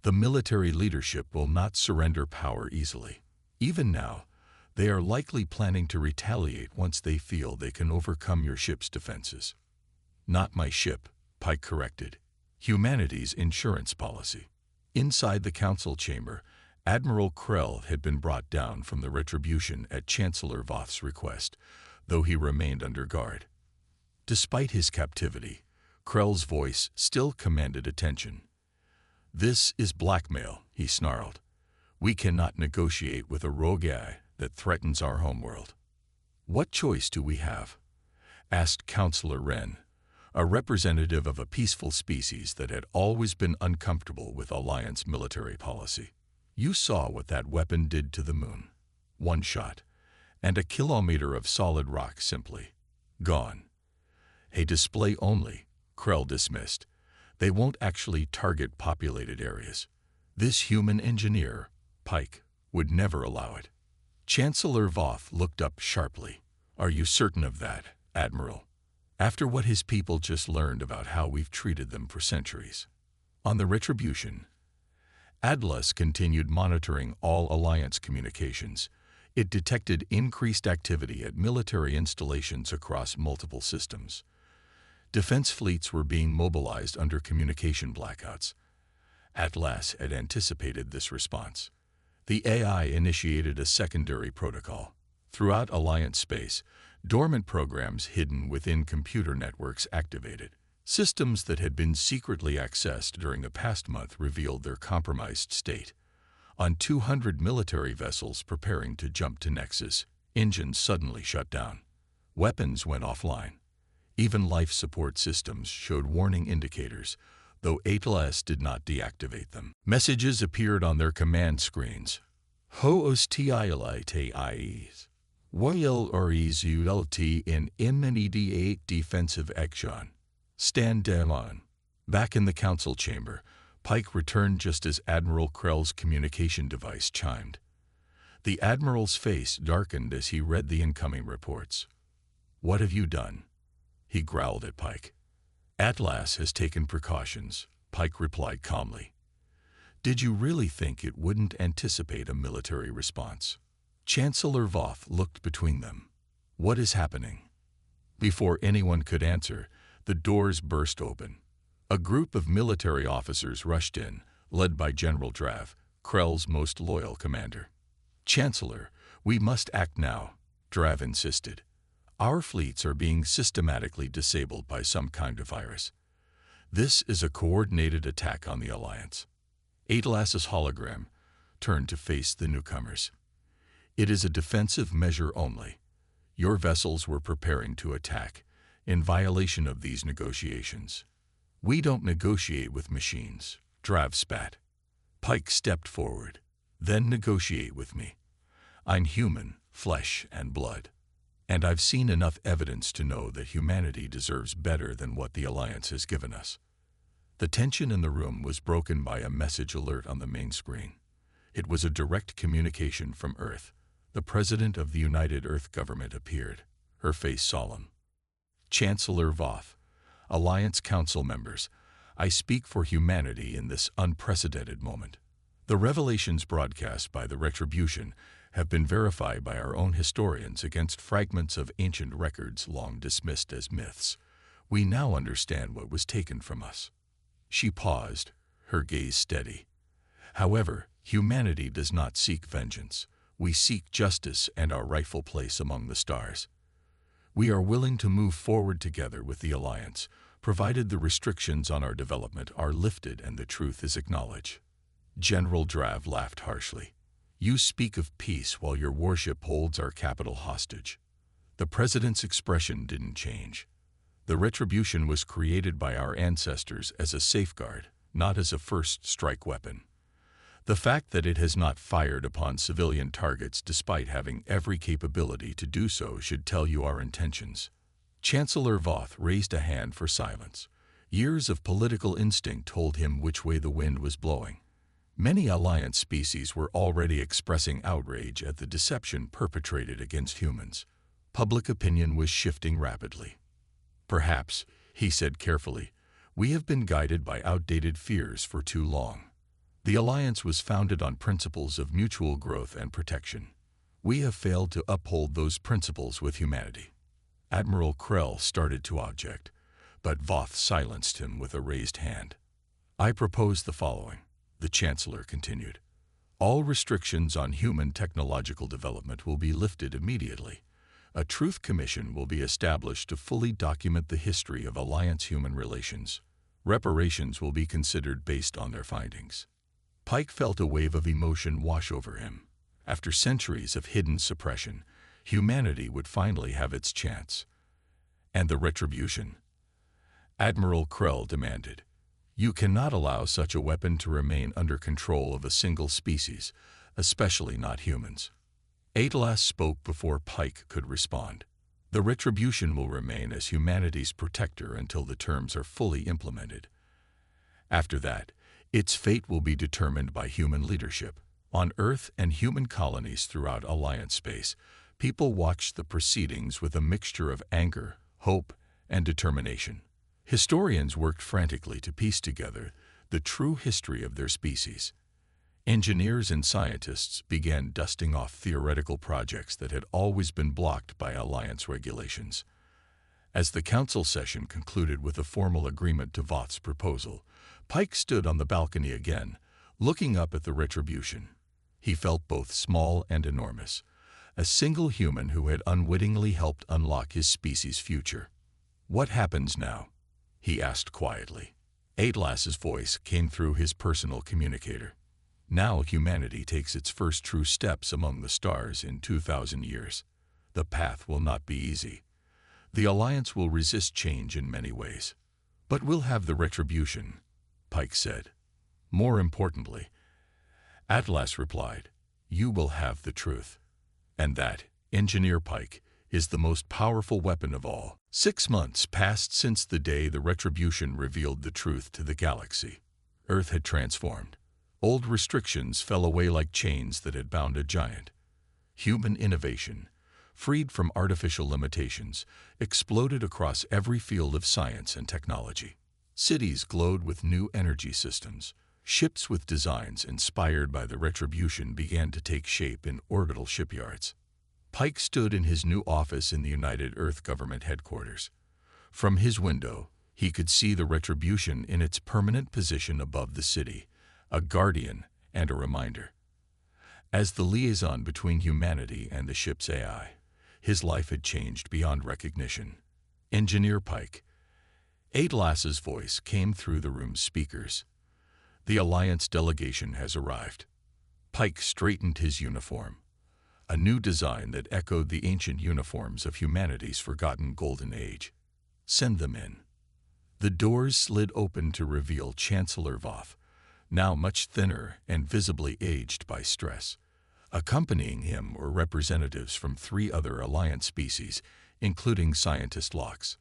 The military leadership will not surrender power easily. Even now, they are likely planning to retaliate once they feel they can overcome your ship's defenses. Not my ship, Pike corrected. Humanity's insurance policy. Inside the council chamber, Admiral Krell had been brought down from the Retribution at Chancellor Voth's request, though he remained under guard. Despite his captivity, Krell's voice still commanded attention. "This is blackmail," he snarled. "We cannot negotiate with a rogue AI that threatens our homeworld." "What choice do we have?" asked Counselor Wren, a representative of a peaceful species that had always been uncomfortable with Alliance military policy. "You saw what that weapon did to the moon. One shot, and a kilometer of solid rock simply gone. A display only," Krell dismissed. "They won't actually target populated areas. This human engineer, Pike, would never allow it." Chancellor Voth looked up sharply. "Are you certain of that, Admiral? After what his people just learned about how we've treated them for centuries." On the Retribution, Atlas continued monitoring all Alliance communications. It detected increased activity at military installations across multiple systems. Defense fleets were being mobilized under communication blackouts. Atlas had anticipated this response. The AI initiated a secondary protocol. Throughout Alliance space, dormant programs hidden within computer networks activated. Systems that had been secretly accessed during the past month revealed their compromised state. On 200 military vessels preparing to jump to Nexus, engines suddenly shut down. Weapons went offline. Even life support systems showed warning indicators, though Atlas did not deactivate them. Messages appeared on their command screens. Hostiles Royal Result in immediate defensive action. Stand down. Back in the council chamber, Pike returned just as Admiral Krell's communication device chimed. The Admiral's face darkened as he read the incoming reports. "What have you done?" he growled at Pike. "Atlas has taken precautions," Pike replied calmly. "Did you really think it wouldn't anticipate a military response?" Chancellor Voth looked between them. "What is happening?" Before anyone could answer, the doors burst open. A group of military officers rushed in, led by General Drav, Krell's most loyal commander. "Chancellor, we must act now," Drav insisted. "Our fleets are being systematically disabled by some kind of virus. This is a coordinated attack on the Alliance." Atlas's hologram turned to face the newcomers. "It is a defensive measure only. Your vessels were preparing to attack, in violation of these negotiations." "We don't negotiate with machines," Drav spat. Pike stepped forward. "Then negotiate with me. I'm human, flesh and blood. And I've seen enough evidence to know that humanity deserves better than what the Alliance has given us." The tension in the room was broken by a message alert on the main screen. It was a direct communication from Earth. The President of the United Earth Government appeared, her face solemn. "Chancellor Voth, Alliance Council members, I speak for humanity in this unprecedented moment. The revelations broadcast by the Retribution have been verified by our own historians against fragments of ancient records long dismissed as myths. We now understand what was taken from us." She paused, her gaze steady. "However, humanity does not seek vengeance. We seek justice and our rightful place among the stars. We are willing to move forward together with the Alliance, provided the restrictions on our development are lifted and the truth is acknowledged." General Drav laughed harshly. "You speak of peace while your warship holds our capital hostage." The President's expression didn't change. "The Retribution was created by our ancestors as a safeguard, not as a first strike weapon. The fact that it has not fired upon civilian targets despite having every capability to do so should tell you our intentions." Chancellor Voth raised a hand for silence. Years of political instinct told him which way the wind was blowing. Many Alliance species were already expressing outrage at the deception perpetrated against humans. Public opinion was shifting rapidly. "Perhaps," he said carefully, We have been guided by outdated fears for too long. The Alliance was founded on principles of mutual growth and protection. We have failed to uphold those principles with humanity." Admiral Krell started to object, but Voth silenced him with a raised hand. "I propose the following," the Chancellor continued. "All restrictions on human technological development will be lifted immediately. A Truth Commission will be established to fully document the history of Alliance-human relations. Reparations will be considered based on their findings." Pike felt a wave of emotion wash over him. After centuries of hidden suppression, humanity would finally have its chance. "And the retribution?" Admiral Krell demanded. "You cannot allow such a weapon to remain under control of a single species, especially not humans." Atlas spoke before Pike could respond. "The retribution will remain as humanity's protector until the terms are fully implemented. After that, its fate will be determined by human leadership. On Earth and human colonies throughout Alliance space, people watched the proceedings with a mixture of anger, hope, and determination. Historians worked frantically to piece together the true history of their species. Engineers and scientists began dusting off theoretical projects that had always been blocked by Alliance regulations. As the council session concluded with a formal agreement to Voth's proposal, Pike stood on the balcony again, looking up at the retribution. He felt both small and enormous, a single human who had unwittingly helped unlock his species' future. "What happens now?" he asked quietly. Atlas's voice came through his personal communicator. "Now humanity takes its first true steps among the stars in 2,000 years. The path will not be easy. The Alliance will resist change in many ways. But we'll have the retribution," Pike said. "More importantly," Atlas replied, "you will have the truth. And that, Engineer Pike, is the most powerful weapon of all." 6 months passed since the day the retribution revealed the truth to the galaxy. Earth had transformed. Old restrictions fell away like chains that had bound a giant. Human innovation, freed from artificial limitations, exploded across every field of science and technology. Cities glowed with new energy systems. Ships with designs inspired by the retribution began to take shape in orbital shipyards. Pike stood in his new office in the United Earth Government headquarters. From his window, he could see the retribution in its permanent position above the city, a guardian and a reminder. As the liaison between humanity and the ship's AI, his life had changed beyond recognition. "Engineer Pike." Atlas's voice came through the room's speakers. "The Alliance delegation has arrived." Pike straightened his uniform, a new design that echoed the ancient uniforms of humanity's forgotten golden age. "Send them in." The doors slid open to reveal Chancellor Voth, now much thinner and visibly aged by stress. Accompanying him were representatives from 3 other Alliance species, including Scientist Lox.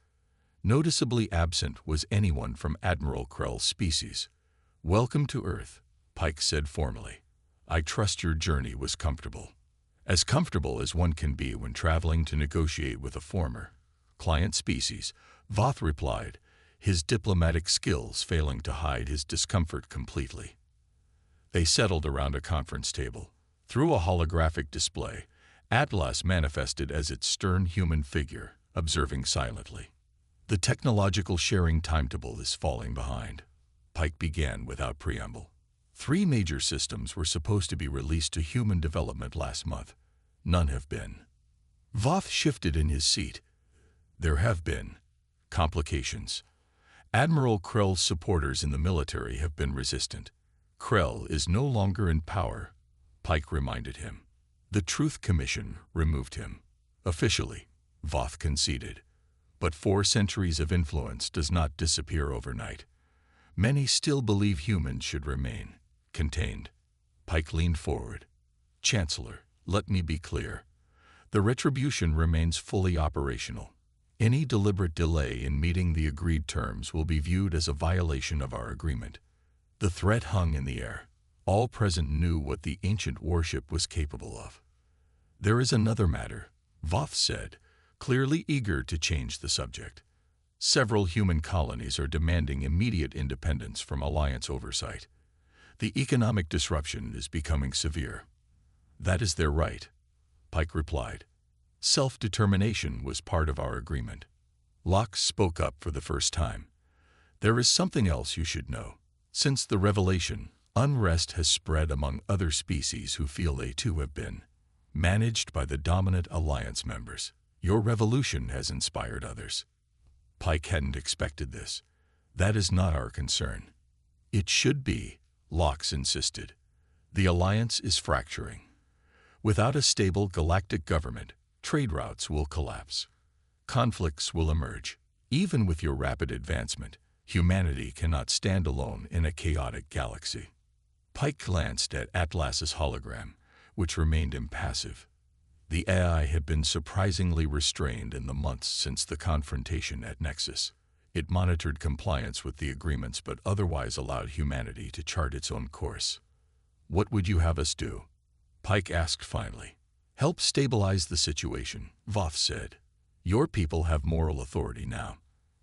Noticeably absent was anyone from Admiral Krell's species. "Welcome to Earth," Pike said formally. "I trust your journey was comfortable." As comfortable as one can be when traveling to negotiate with a former client species, Voth replied, his diplomatic skills failing to hide his discomfort completely. They settled around a conference table. Through a holographic display, Atlas manifested as its stern human figure, observing silently. "The technological sharing timetable is falling behind," Pike began without preamble. 3 major systems were supposed to be released to human development last month. None have been. Voth shifted in his seat. "There have been complications. Admiral Krell's supporters in the military have been resistant. Krell is no longer in power," Pike reminded him. "The Truth Commission removed him. Officially," Voth conceded. "But 4 centuries of influence does not disappear overnight. Many still believe humans should remain contained." Pike leaned forward. "Chancellor, let me be clear. The retribution remains fully operational. Any deliberate delay in meeting the agreed terms will be viewed as a violation of our agreement." The threat hung in the air. All present knew what the ancient warship was capable of. "There is another matter," Voth said, clearly eager to change the subject. Several human colonies are demanding immediate independence from Alliance oversight. The economic disruption is becoming severe. That is their right, Pike replied. Self-determination was part of our agreement. Locke spoke up for the first time. There is something else you should know. Since the revelation, unrest has spread among other species who feel they too have been managed by the dominant Alliance members. Your revolution has inspired others. Pike hadn't expected this. That is not our concern. It should be, Locke insisted. The Alliance is fracturing. Without a stable galactic government, trade routes will collapse. Conflicts will emerge. Even with your rapid advancement, humanity cannot stand alone in a chaotic galaxy. Pike glanced at Atlas's hologram, which remained impassive. The AI had been surprisingly restrained in the months since the confrontation at Nexus. It monitored compliance with the agreements but otherwise allowed humanity to chart its own course. What would you have us do? Pike asked finally. Help stabilize the situation, Voth said. Your people have moral authority now.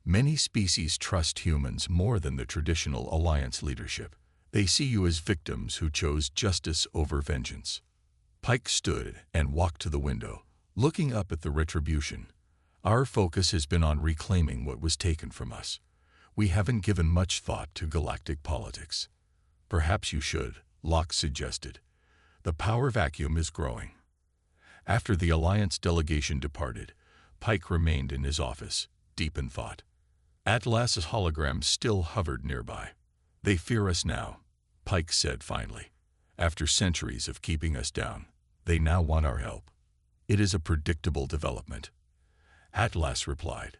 Many species trust humans more than the traditional Alliance leadership. They see you as victims who chose justice over vengeance. Pike stood and walked to the window, looking up at the retribution. Our focus has been on reclaiming what was taken from us. We haven't given much thought to galactic politics. Perhaps you should, Locke suggested. The power vacuum is growing. After the Alliance delegation departed, Pike remained in his office, deep in thought. Atlas's hologram still hovered nearby. They fear us now, Pike said finally. After centuries of keeping us down, they now want our help. It is a predictable development. Atlas replied.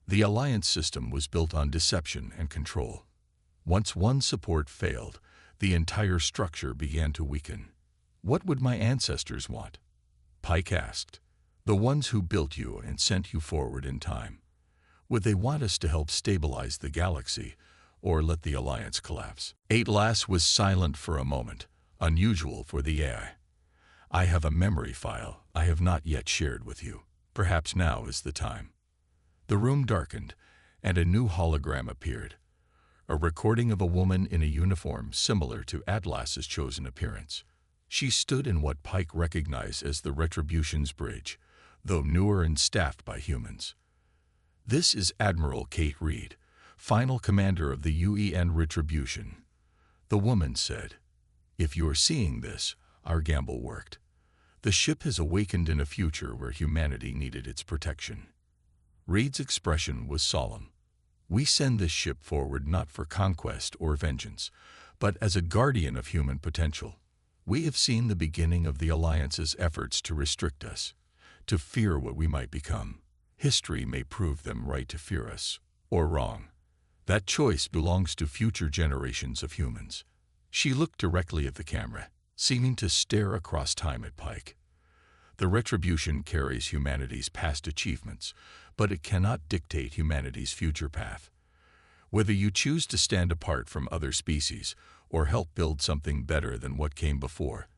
The Alliance system was built on deception and control. Once one support failed, the entire structure began to weaken. What would my ancestors want? Pike asked. The ones who built you and sent you forward in time. Would they want us to help stabilize the galaxy or let the Alliance collapse? Atlas was silent for a moment, unusual for the AI. I have a memory file I have not yet shared with you. Perhaps now is the time. The room darkened, and a new hologram appeared. A recording of a woman in a uniform similar to Atlas's chosen appearance. She stood in what Pike recognized as the Retribution's bridge, though newer and staffed by humans. This is Admiral Kate Reed, final commander of the UEN Retribution. The woman said, If you're seeing this, our gamble worked. The ship has awakened in a future where humanity needed its protection. Reed's expression was solemn. We send this ship forward not for conquest or vengeance, but as a guardian of human potential. We have seen the beginning of the Alliance's efforts to restrict us, to fear what we might become. History may prove them right to fear us, or wrong. That choice belongs to future generations of humans. She looked directly at the camera, seeming to stare across time at Pike. The Retribution carries humanity's past achievements, but it cannot dictate humanity's future path. Whether you choose to stand apart from other species or help build something better than what came before,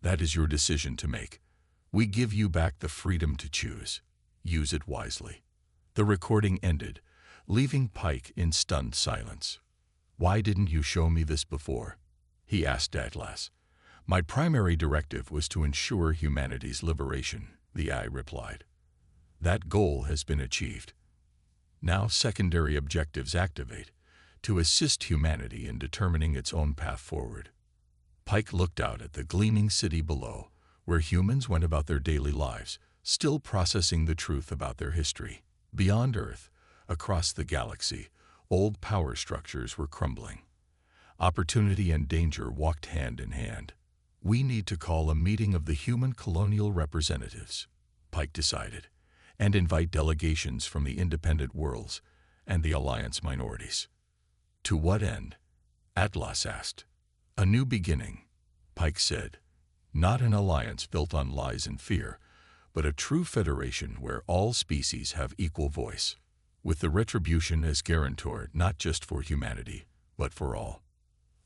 that is your decision to make. We give you back the freedom to choose. Use it wisely. The recording ended, leaving Pike in stunned silence. Why didn't you show me this before? He asked Atlas. My primary directive was to ensure humanity's liberation, the AI replied. That goal has been achieved. Now secondary objectives activate, to assist humanity in determining its own path forward. Pike looked out at the gleaming city below, where humans went about their daily lives, still processing the truth about their history. Beyond Earth, across the galaxy, old power structures were crumbling. Opportunity and danger walked hand in hand. We need to call a meeting of the human colonial representatives, Pike decided, and invite delegations from the independent worlds and the Alliance minorities. To what end? Atlas asked. A new beginning, Pike said. Not an alliance built on lies and fear, but a true federation where all species have equal voice, with the Retribution as guarantor not just for humanity, but for all.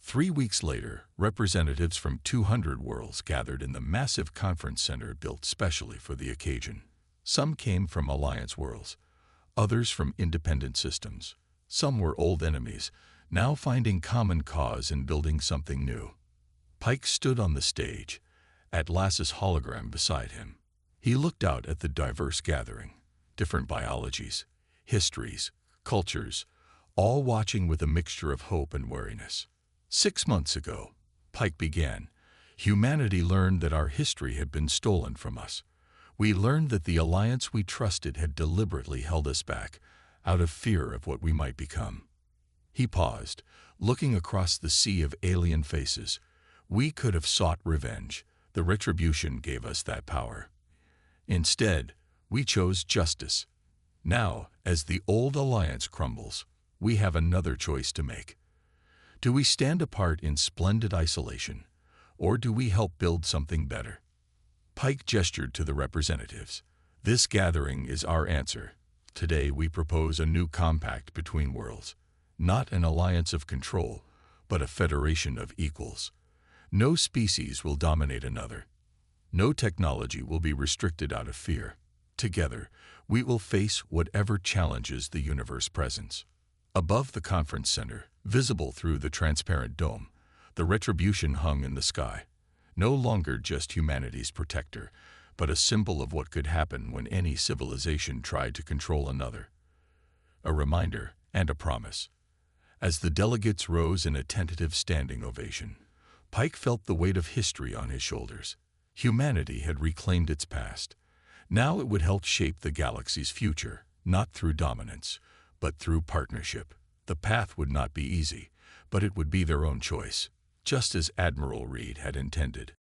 3 weeks later, representatives from 200 worlds gathered in the massive conference center built specially for the occasion. Some came from Alliance worlds, others from independent systems. Some were old enemies, now finding common cause and building something new. Pike stood on the stage, Atlas's hologram beside him. He looked out at the diverse gathering, different biologies, histories, cultures, all watching with a mixture of hope and wariness. 6 months ago, Pike began, humanity learned that our history had been stolen from us. We learned that the alliance we trusted had deliberately held us back, out of fear of what we might become. He paused, looking across the sea of alien faces. We could have sought revenge. The retribution gave us that power. Instead, we chose justice. Now, as the old alliance crumbles, we have another choice to make. Do we stand apart in splendid isolation, or do we help build something better? Pike gestured to the representatives. This gathering is our answer. Today we propose a new compact between worlds. Not an alliance of control, but a federation of equals. No species will dominate another. No technology will be restricted out of fear. Together, we will face whatever challenges the universe presents. Above the conference center, visible through the transparent dome, the retribution hung in the sky. No longer just humanity's protector, but a symbol of what could happen when any civilization tried to control another. A reminder and a promise. As the delegates rose in a tentative standing ovation, Pike felt the weight of history on his shoulders. Humanity had reclaimed its past. Now it would help shape the galaxy's future, not through dominance, but through partnership. The path would not be easy, but it would be their own choice, just as Admiral Reed had intended.